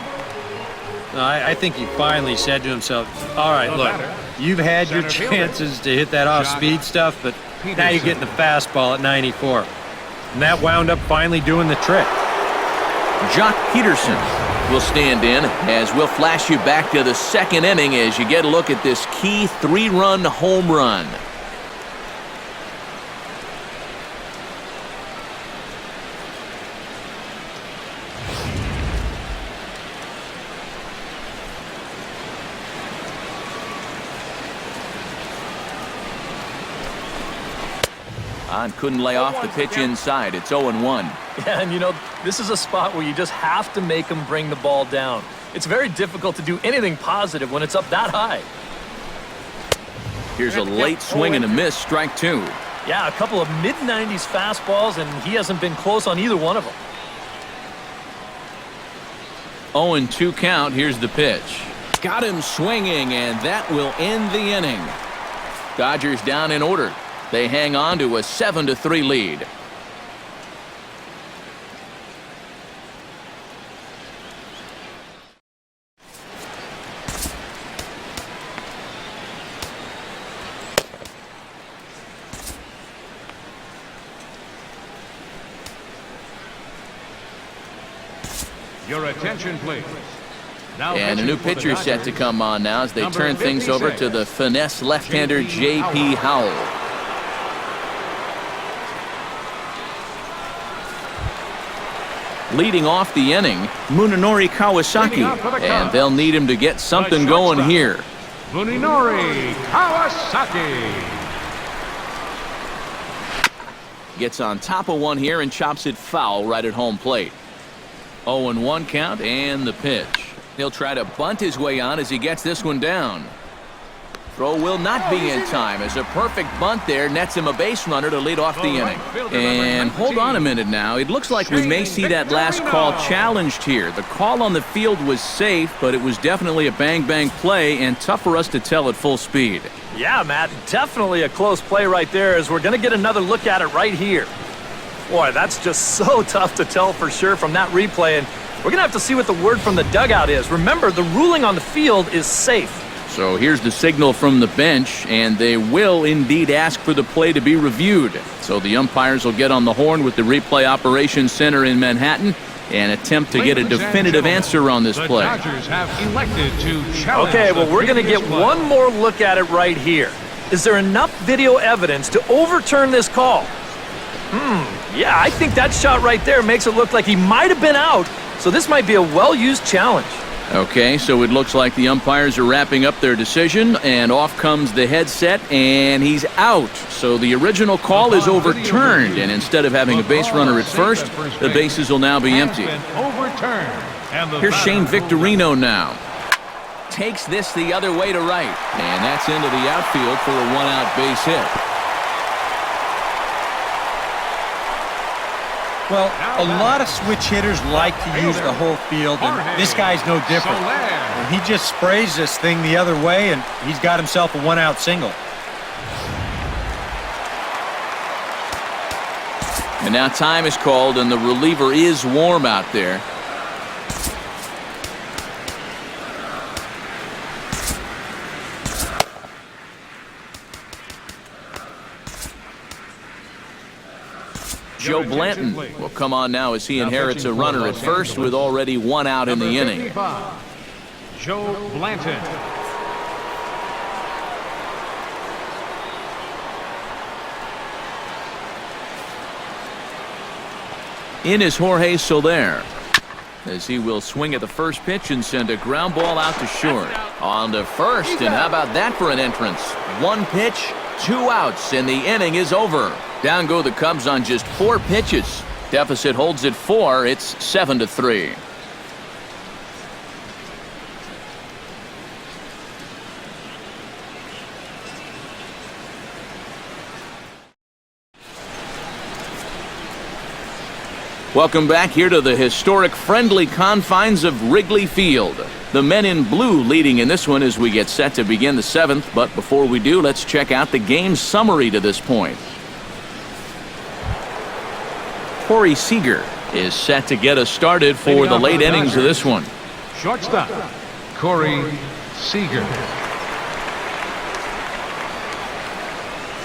I think he finally said to himself, all right, look, you've had your chances to hit that off-speed stuff, but now you're getting the fastball at 94. And that wound up finally doing the trick. Jock Peterson will stand in as we'll flash you back to the 2nd inning as you get a look at this key 3-run home run. And couldn't lay off the pitch inside. It's 0-1. Yeah, and you know, this is a spot where you just have to make him bring the ball down. It's very difficult to do anything positive when it's up that high. Here's a late swing and a miss, strike 2. Yeah, a couple of mid-90s fastballs, and he hasn't been close on either one of them. 0-2 count. Here's the pitch. Got him swinging, and that will end the inning. Dodgers down in order. They hang on to a 7-3 lead. Your attention, please. Now And a new pitching for the pitcher set to Dodgers, come on now as they number turn things over to the finesse left-hander J.P. Howell. Leading off the inning, Munenori Kawasaki, and they'll need him to get something going here. Munenori Kawasaki. Gets on top of one here and chops it foul right at home plate. 0-1 count and the pitch. He'll try to bunt his way on as he gets this one down. Throw will not be in time as a perfect bunt there nets him a base runner to lead off the inning. And hold on a minute now. It looks like we may see that last call challenged here. The call on the field was safe, but it was definitely a bang-bang play and tough for us to tell at full speed. Yeah, Matt, definitely a close play right there as we're going to get another look at it right here. Boy, that's just so tough to tell for sure from that replay, and we're going to have to see what the word from the dugout is. Remember, the ruling on the field is safe. So here's the signal from the bench, and they will indeed ask for the play to be reviewed. So the umpires will get on the horn with the replay operations center in Manhattan and attempt to get a definitive answer on this play. The Dodgers have elected to challenge. Okay, well, we're going to get one more look at it right here. Is there enough video evidence to overturn this call? Yeah, I think that shot right there makes it look like he might have been out, so this might be a well-used challenge. Okay, so it looks like the umpires are wrapping up their decision, and off comes the headset, and he's out. So the original call is overturned, and instead of having a base runner at first, the bases will now be empty. Here's Shane Victorino now. Takes this the other way to right, and that's into the outfield for a one-out base hit. Well, a lot of switch hitters like to use the whole field, and this guy's no different. And he just sprays this thing the other way, and he's got himself a one-out single. And now time is called, and the reliever is warm out there. Joe Blanton will come on now as he inherits a runner at first with already one out in the inning. Joe Blanton. In is Jorge Soler as he will swing at the first pitch and send a ground ball out to short. On to first, and how about that for an entrance? One pitch, 2 outs, and the inning is over. Down go the Cubs on just 4 pitches. Deficit holds at 4. It's 7-3. Welcome back here to the historic friendly confines of Wrigley Field. The men in blue leading in this one as we get set to begin the 7th. But before we do, let's check out the game summary to this point. Corey Seager is set to get us started for the late innings of this one. Shortstop, Corey Seager.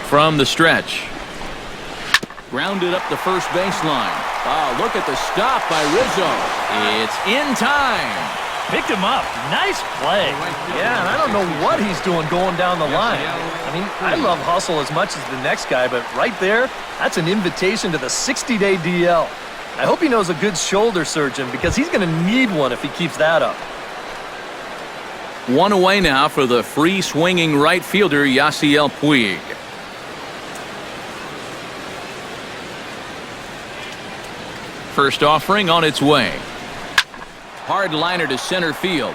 From the stretch. Grounded up the first baseline. Oh, look at the stop by Rizzo. It's in time. Picked him up. Nice play. Yeah, and I don't know what he's doing going down the line. I mean, I love hustle as much as the next guy, but right there, that's an invitation to the 60-day DL. I hope he knows a good shoulder surgeon because he's going to need one if he keeps that up. One away now for the free-swinging right fielder, Yasiel Puig. First offering on its way. Hard liner to center field.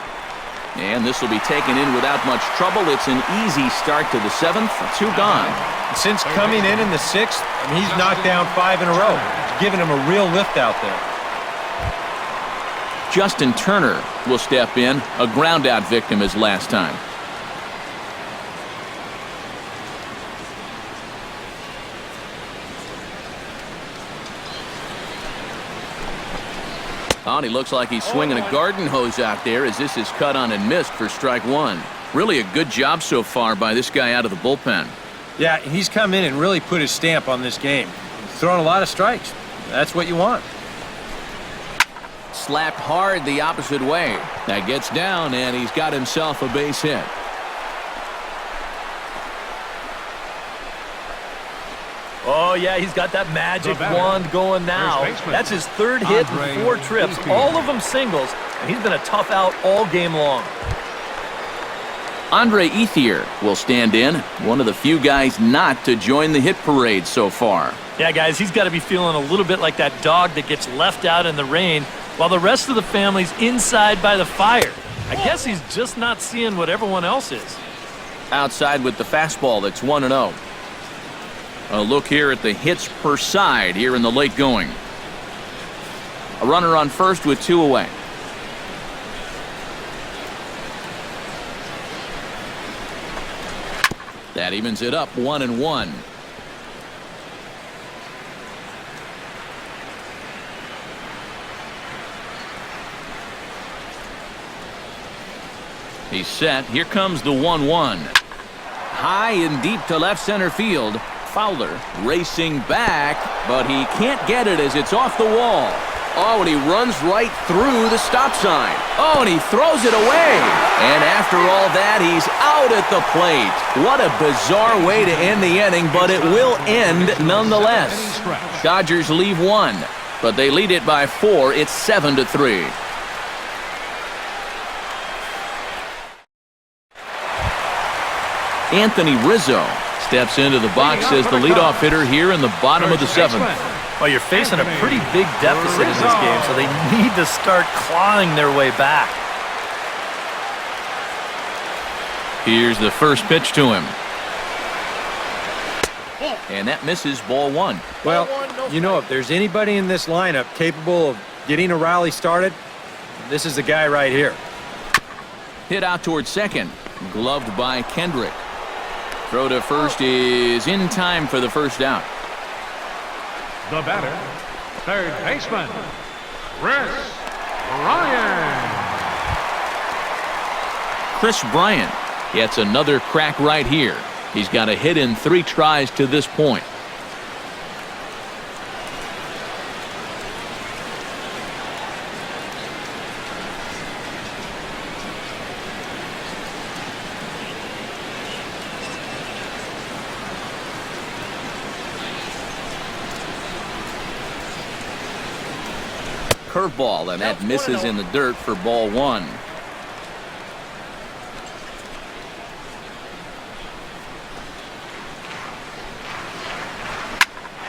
And this will be taken in without much trouble. It's an easy start to the 7th. 2 gone. Since coming in the 6th, he's knocked down 5 in a row. It's giving him a real lift out there. Justin Turner will step in, a ground-out victim as last time. Oh, and he looks like he's swinging a garden hose out there as this is cut on and missed for strike 1. Really a good job so far by this guy out of the bullpen. Yeah, he's come in and really put his stamp on this game. He's thrown a lot of strikes. That's what you want. Slapped hard the opposite way. That gets down, and he's got himself a base hit. Oh, yeah, he's got that magic wand going now. That's his third hit in 4 trips, all of them singles, and he's been a tough out all game long. Andre Ethier will stand in, one of the few guys not to join the hit parade so far. Yeah, guys, he's got to be feeling a little bit like that dog that gets left out in the rain while the rest of the family's inside by the fire. I guess he's just not seeing what everyone else is. Outside with the fastball, that's 1-0. A look here at the hits per side here in the late going. A runner on first with 2 away. That evens it up 1-1. He's set. Here comes the 1-1. High and deep to left center field. Fowler racing back, but he can't get it as it's off the wall. Oh, and he runs right through the stop sign. Oh, and he throws it away. And after all that, he's out at the plate. What a bizarre way to end the inning, but it will end nonetheless. Dodgers leave 1, but they lead it by 4. It's 7-3. Anthony Rizzo steps into the box as the leadoff hitter here in the bottom of the 7th. Well, you're facing a pretty big deficit in this game, so they need to start clawing their way back. Here's the first pitch to him. And that misses, ball 1. Well, you know, if there's anybody in this lineup capable of getting a rally started, this is the guy right here. Hit out towards second. Gloved by Kendrick. Throw to first is in time for the first out. The batter, third baseman, Chris Bryant. Chris Bryant gets another crack right here. He's got a hit in 3 tries to this point. Curveball, and that misses in the dirt for ball 1.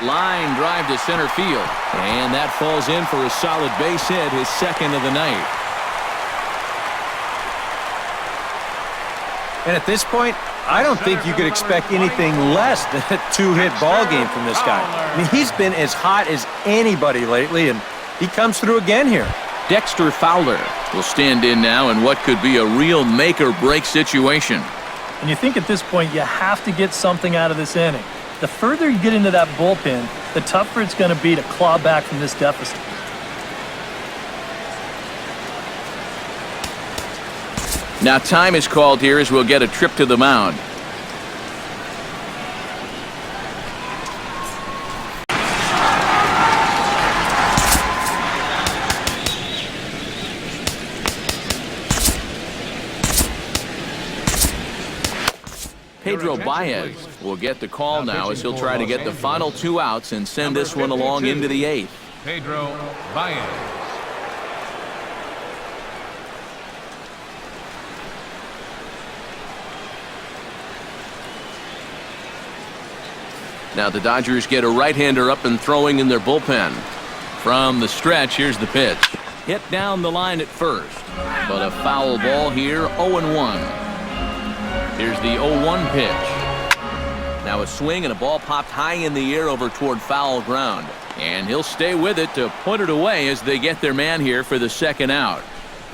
Line drive to center field, and that falls in for a solid base hit, his second of the night. And at this point, I don't think you could expect anything less than a 2-hit ball game from this guy. I mean, he's been as hot as anybody lately, and he comes through again here. Dexter Fowler will stand in now in what could be a real make-or-break situation. And you think at this point you have to get something out of this inning. The further you get into that bullpen, the tougher it's going to be to claw back from this deficit. Now time is called here as we'll get a trip to the mound. Pedro Baez will get the call now as he'll try to get the final 2 outs and send this one along into the 8th. Pedro Baez. Now the Dodgers get a right-hander up and throwing in their bullpen. From the stretch, here's the pitch. Hit down the line at first, but a foul ball here, 0-1. Here's the 0-1 pitch. Now a swing and a ball popped high in the air over toward foul ground. And he'll stay with it to put it away as they get their man here for the second out.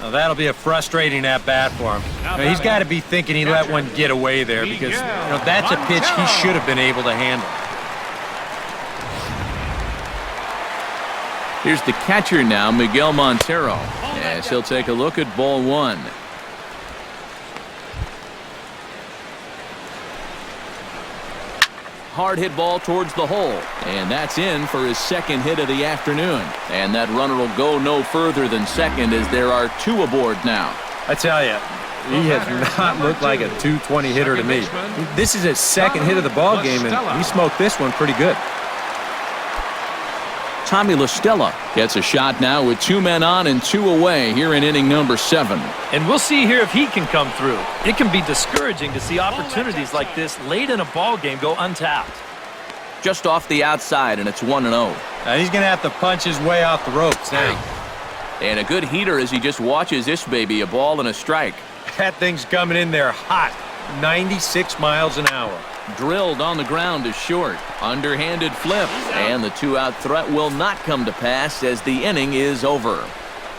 Now that'll be a frustrating at-bat for him. Now, he's got to be thinking he let one get away there because that's a pitch he should have been able to handle. Here's the catcher now, Miguel Montero, as he'll take a look at ball 1. Hard hit ball towards the hole, and that's in for his second hit of the afternoon. And that runner will go no further than second as there are 2 aboard now. I tell you, He has not looked like a 220 hitter to me. This is his second hit of the ball game, and he smoked this one pretty good. Tommy La Stella gets a shot now with 2 men on and 2 away here in inning number 7. And we'll see here if he can come through. It can be discouraging to see opportunities like this late in a ball game go untapped. Just off the outside, and it's 1-0. He's going to have to punch his way off the ropes now. And a good heater as he just watches this baby, a ball and a strike. That thing's coming in there hot, 96 miles an hour. Drilled on the ground to short. Underhanded flip. And the 2-out threat will not come to pass as the inning is over.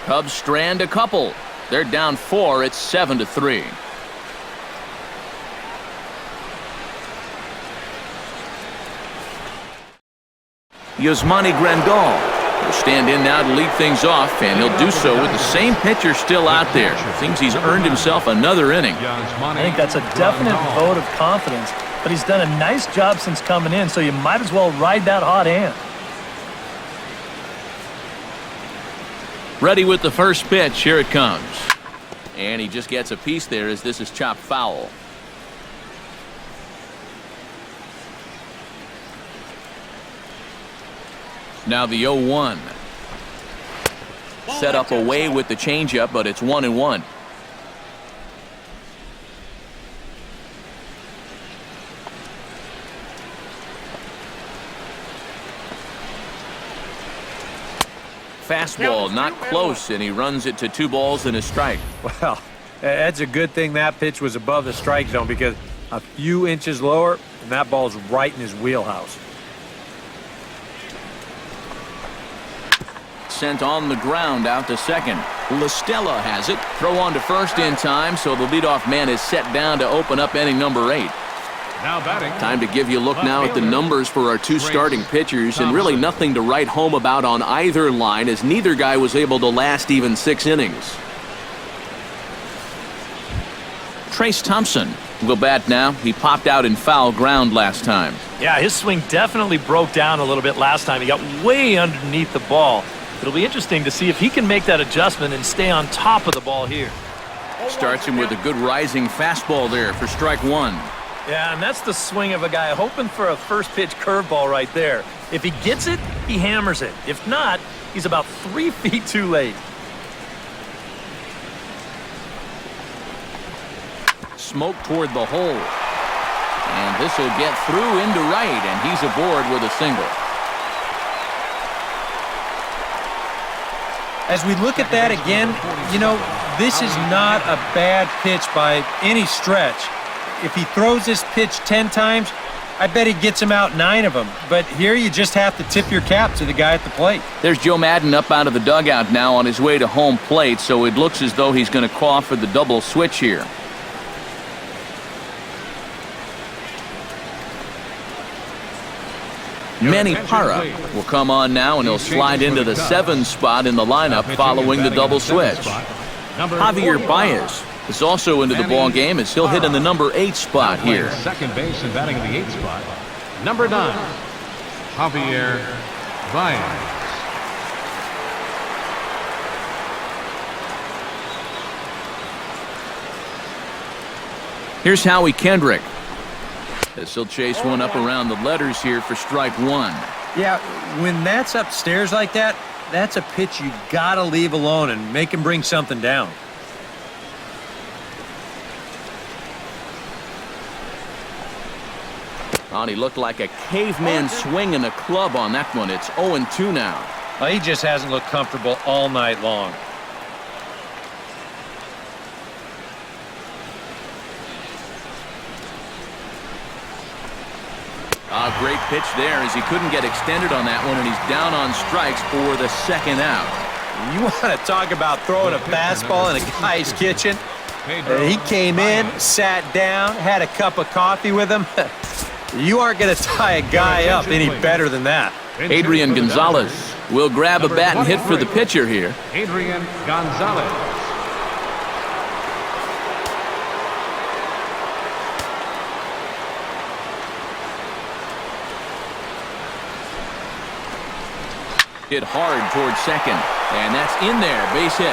Cubs strand a couple. They're down 4. It's 7-3. Yasmani Grandal will stand in now to lead things off, and he'll do so with the same pitcher still out there. Thinks he's earned himself another inning. I think that's a definite vote of confidence, but he's done a nice job since coming in, so you might as well ride that hot hand. Ready with the first pitch. Here it comes. And he just gets a piece there as this is chopped foul. Now the 0-1. Set up away with the changeup, but it's 1-1. Fastball not close, and he runs it to 2 balls and a strike. Well, that's a good thing that pitch was above the strike zone, because a few inches lower, and that ball's right in his wheelhouse. Sent on the ground out to second. La Stella has it. Throw on to first in time, so the leadoff man is set down to open up inning number 8. Now batting. Time to give you a look now at the numbers for our 2 starting pitchers, and really nothing to write home about on either line, as neither guy was able to last even 6 innings. Trace Thompson will bat now. He popped out in foul ground last time. Yeah, his swing definitely broke down a little bit last time. He got way underneath the ball. It'll be interesting to see if he can make that adjustment and stay on top of the ball here. Starts him with a good rising fastball there for strike 1. Yeah, and that's the swing of a guy hoping for a first pitch curveball right there. If he gets it, he hammers it. If not, he's about 3 feet too late. Smoke toward the hole. And this will get through into right, and he's aboard with a single. As we look at that again, you know, this is not a bad pitch by any stretch. If he throws this pitch 10 times, I bet he gets him out 9 of them. But here you just have to tip your cap to the guy at the plate. There's Joe Madden up out of the dugout now on his way to home plate, so it looks as though he's going to call for the double switch here. Manny Parra will come on now, and he'll slide into the 7 spot in the lineup following the double switch. Javier Baez is also into the ball game as he'll hit in the number 8 spot here. Second base and batting in the 8th spot. Number 9, Javier Baez. Here's Howie Kendrick. As he'll chase one up around the letters here for strike 1. Yeah, when that's upstairs like that, that's a pitch you gotta leave alone and make him bring something down. Oh, he looked like a caveman swinging a club on that one. It's 0-2 now. Well, he just hasn't looked comfortable all night long. Great pitch there as he couldn't get extended on that one, and he's down on strikes for the 2nd out. You want to talk about throwing a fastball in a guy's kitchen? He came in, sat down, had a cup of coffee with him. You aren't going to tie a guy up any better than that. Adrian Gonzalez will grab a bat and hit for the pitcher here. Adrian Gonzalez. Hit hard towards second, and that's in there, base hit.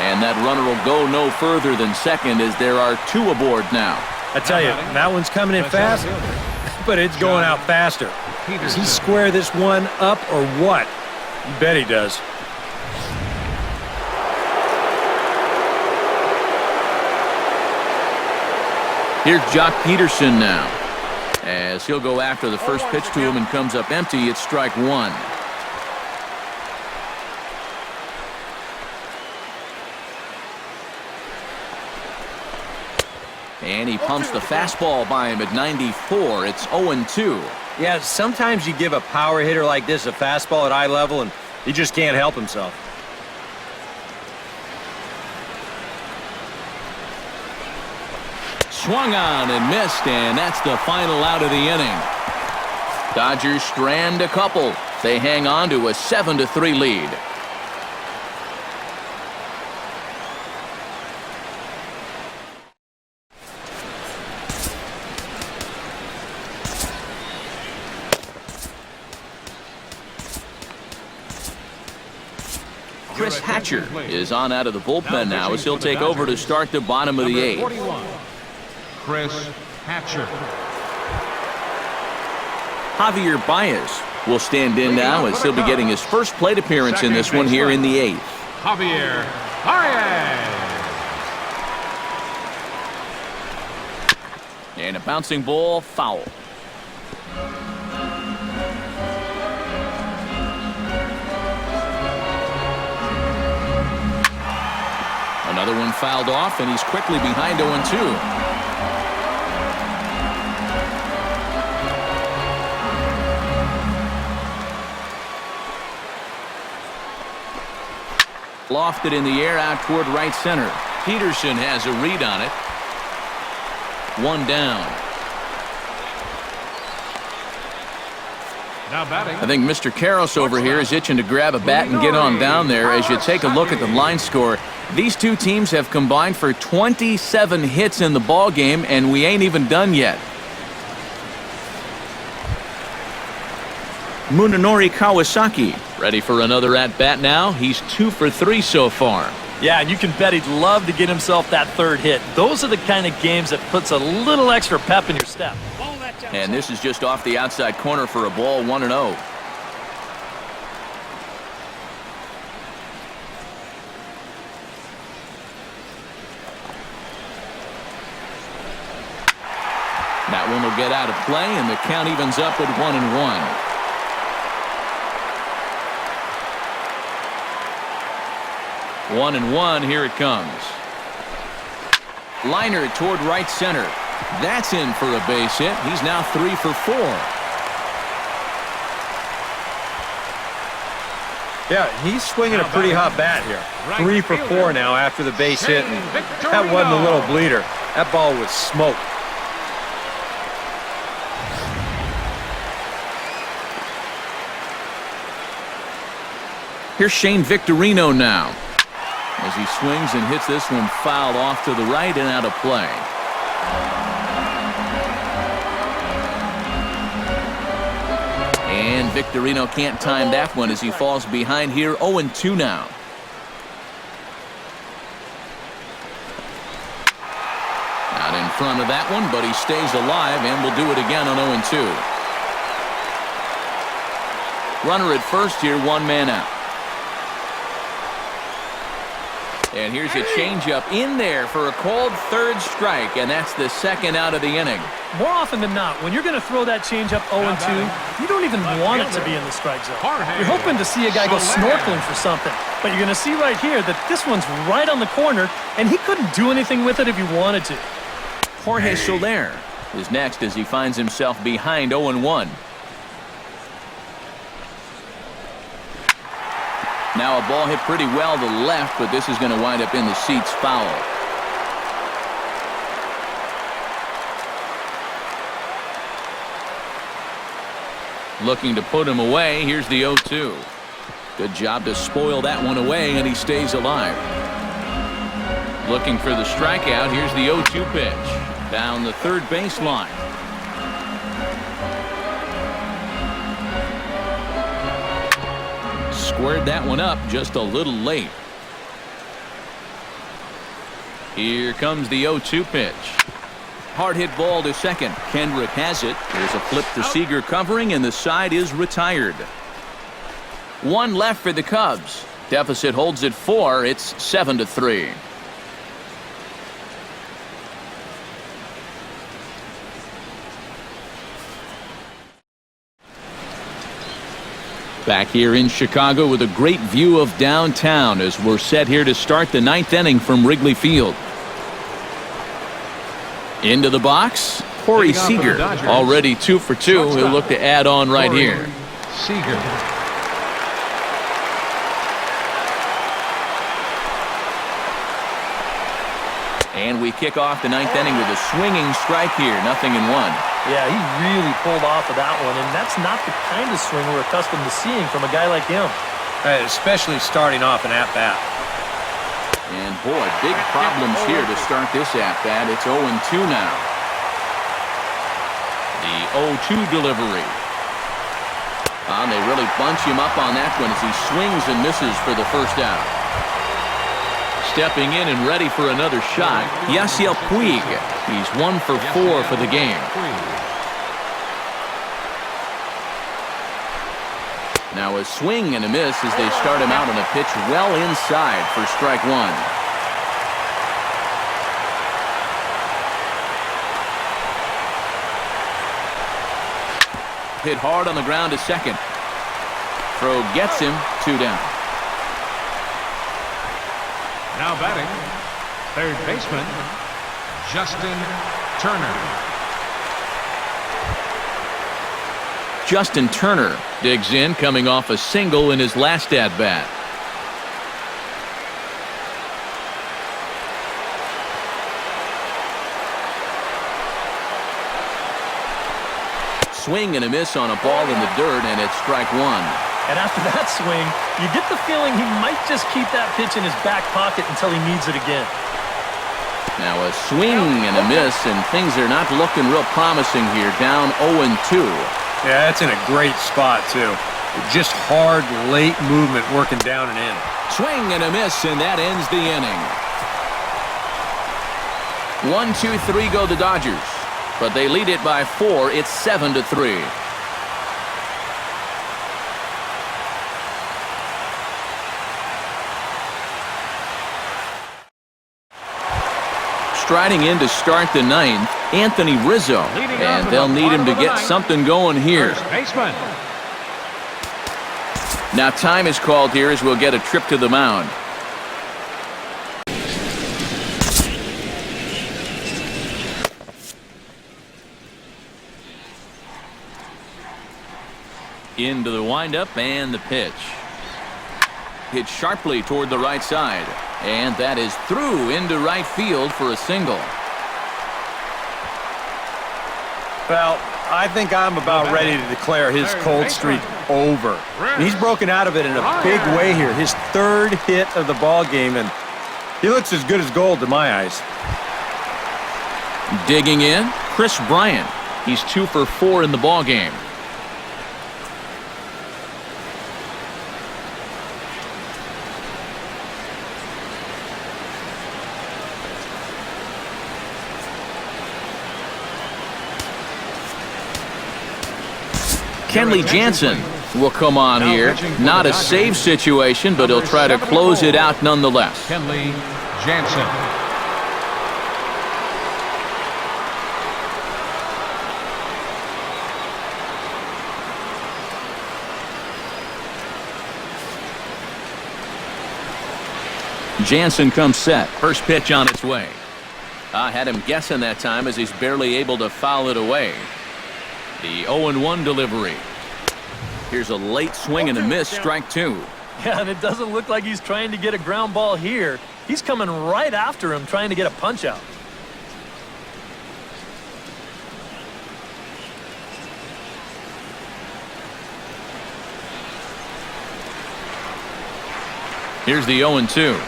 And And that runner will go no further than second as there are 2 aboard now. I tell you, that one's coming in fast, but it's going out faster. Does he square this one up or what? You bet he does. Here's Jock Peterson now. As he'll go after the first pitch to him and comes up empty, it's strike 1. And he pumps the fastball by him at 94. It's 0-2. Yeah, sometimes you give a power hitter like this a fastball at eye level, and he just can't help himself. Swung on and missed, and that's the final out of the inning. Dodgers strand a couple. They hang on to a 7-3 lead. Chris Hatcher is on out of the bullpen now as he'll take over to start the bottom of the 8th. Chris Hatcher. Javier Baez will stand in now as he'll be getting his first plate appearance in this one here in the 8th. Javier Baez. And a bouncing ball, foul. Another one fouled off, and he's quickly behind 0-2. Lofted in the air out toward right center. Peterson has a read on it. 1 down. Now batting. I think Mr. Karros over here is itching to grab a bat and get on down there. As you take a look at the line score, these two teams have combined for 27 hits in the ball game, and we ain't even done yet. Munenori Kawasaki ready for another at-bat now. He's 2 for 3 so far. Yeah, and you can bet he'd love to get himself that 3rd hit. Those are the kind of games that puts a little extra pep in your step. And this is just off the outside corner for a ball, 1-0. That one will get out of play, and the count evens up at 1-1. One and one, here it comes. Liner toward right center. That's in for a base hit. He's now 3 for 4. Yeah, he's swinging a pretty hot bat here. 3 for 4 now after the base hit. And that wasn't a little bleeder. That ball was smoke. Here's Shane Victorino now, as he swings and hits this one fouled off to the right and out of play. And Victorino can't time that one as he falls behind here. 0-2 now. Out in front of that one, but he stays alive and will do it again on 0-2. Runner at first here, 1 man out. And here's a changeup in there for a called 3rd strike, and that's the 2nd out of the inning. More often than not, when you're going to throw that changeup 0-2, you don't even want it to be in the strike zone. You're hoping to see a guy go snorkeling for something, but you're going to see right here that this one's right on the corner, and he couldn't do anything with it if he wanted to. Jorge Soler is next as he finds himself behind 0-1. Now a ball hit pretty well to the left, but this is going to wind up in the seats, foul. Looking to put him away. Here's the 0-2. Good job to spoil that one away, and he stays alive. Looking for the strikeout. Here's the 0-2 pitch. Down the 3rd baseline. Squared that one up just a little late. Here comes the 0-2 pitch. Hard hit ball to second. Kendrick has it. There's a flip to Seager covering, and the side is retired. One left for the Cubs. Deficit holds at 4. It's 7-3. Back here in Chicago with a great view of downtown as we're set here to start the 9th inning from Wrigley Field. Into the box, Corey Seager, already 2 for 2. He'll look to add on right here. Seager. And we kick off the 9th inning with a swinging strike here. 0-1. Yeah, he really pulled off of that one, and that's not the kind of swing we're accustomed to seeing from a guy like him. Especially starting off an at-bat. And boy, big problems here to start this at-bat. It's 0-2 now. The 0-2 delivery. They really bunch him up on that one as he swings and misses for the first out. Stepping in and ready for another shot, Yasiel Puig. He's 1 for 4 for the game. Now a swing and a miss as they start him out on a pitch well inside for strike 1. Hit hard on the ground to second. Throw gets him. 2 down. Now batting, third baseman, Justin Turner. Justin Turner digs in, coming off a single in his last at-bat. Swing and a miss on a ball in the dirt, and it's strike 1. And after that swing, you get the feeling he might just keep that pitch in his back pocket until he needs it again. Now a swing and a miss, and things are not looking real promising here. Down 0-2. Yeah, that's in a great spot, too. Just hard, late movement working down and in. Swing and a miss, and that ends the inning. 1, 2, 3 go the Dodgers, but they lead it by 4. It's 7-3. Striding in to start the 9th, Anthony Rizzo, and they'll need him to get something going here. First baseman. Now time is called here as we'll get a trip to the mound. Into the windup and the pitch. Hit sharply toward the right side. And that is through into right field for a single. Well, I think I'm about ready to declare his cold streak over. He's broken out of it in a big way here. His 3rd hit of the ball game, and he looks as good as gold to my eyes. Digging in, Chris Bryant. He's 2 for 4 in the ball game. Kenley Jansen will come on here. Not a save situation, but he'll try to close it out nonetheless. Kenley Jansen. Jansen comes set. First pitch on its way. I had him guessing that time as he's barely able to foul it away. The 0-1 delivery. Here's a late swing and a miss, strike 2. Yeah, and it doesn't look like he's trying to get a ground ball here. He's coming right after him, trying to get a punch out. Here's the 0-2.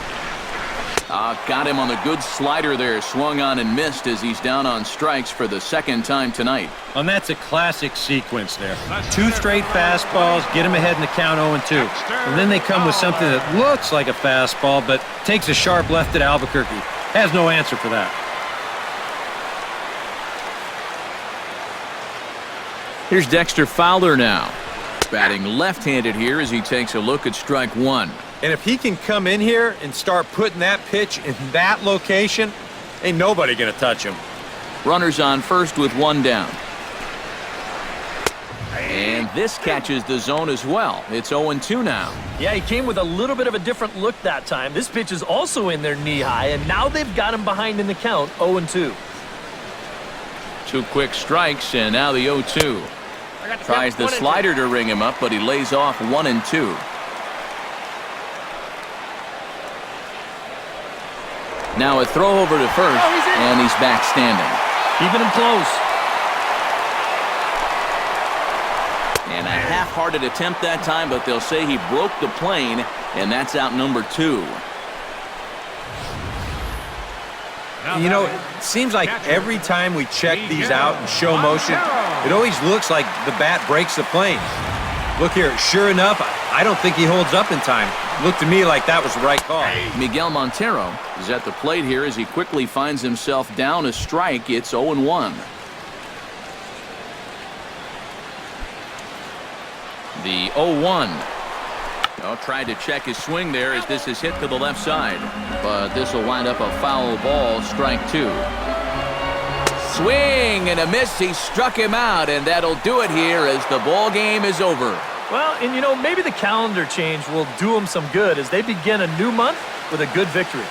Got him on the good slider there. Swung on and missed as he's down on strikes for the 2nd time tonight. And that's a classic sequence there. 2 straight fastballs, get him ahead in the count 0-2. And then they come with something that looks like a fastball, but takes a sharp left at Albuquerque. Has no answer for that. Here's Dexter Fowler now. Batting left-handed here as he takes a look at strike one. And if he can come in here and start putting that pitch in that location, ain't nobody going to touch him. Runners on first with one down. And this catches the zone as well. It's 0-2 now. Yeah, he came with a little bit of a different look that time. This pitch is also in there knee-high, and now they've got him behind in the count, 0-2. 2 quick strikes, and now the 0-2. Tries the slider to ring him up, but he lays off 1 and 2. Now a throw over to first, and he's back standing. Keeping him close. And a half-hearted attempt that time, but they'll say he broke the plane, and that's out number 2. You know, it seems like every time we check these out in show motion, it always looks like the bat breaks the plane. Look here, sure enough, I don't think he holds up in time. Looked to me like that was the right call. Miguel Montero is at the plate here as he quickly finds himself down a strike. It's 0-1. The 0-1. Tried to check his swing there as this is hit to the left side. But this will wind up a foul ball, strike 2. Swing and a miss. He struck him out, and that'll do it here as the ball game is over. Well, and you know, maybe the calendar change will do them some good as they begin a new month with a good victory.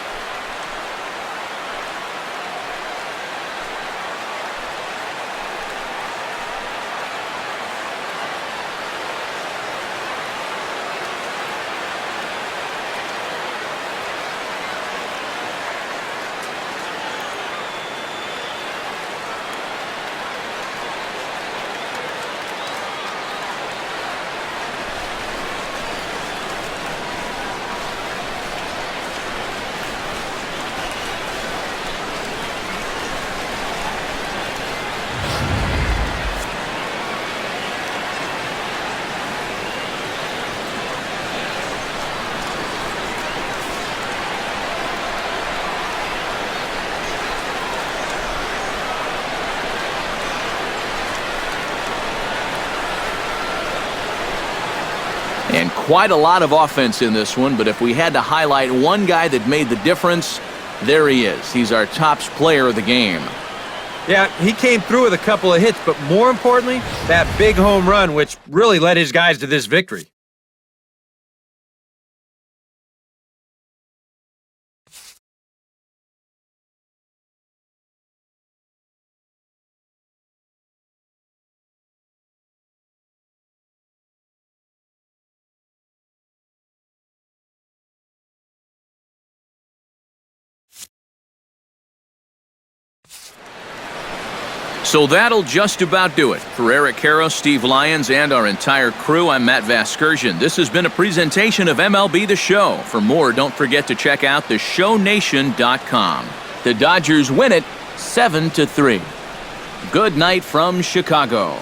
And quite a lot of offense in this one, but if we had to highlight one guy that made the difference, there he is. He's our top player of the game. Yeah, he came through with a couple of hits, but more importantly, that big home run, which really led his guys to this victory. So that'll just about do it. For Eric Karros, Steve Lyons, and our entire crew, I'm Matt Vasgersian. This has been a presentation of MLB The Show. For more, don't forget to check out theshownation.com. The Dodgers win it 7-3. Good night from Chicago.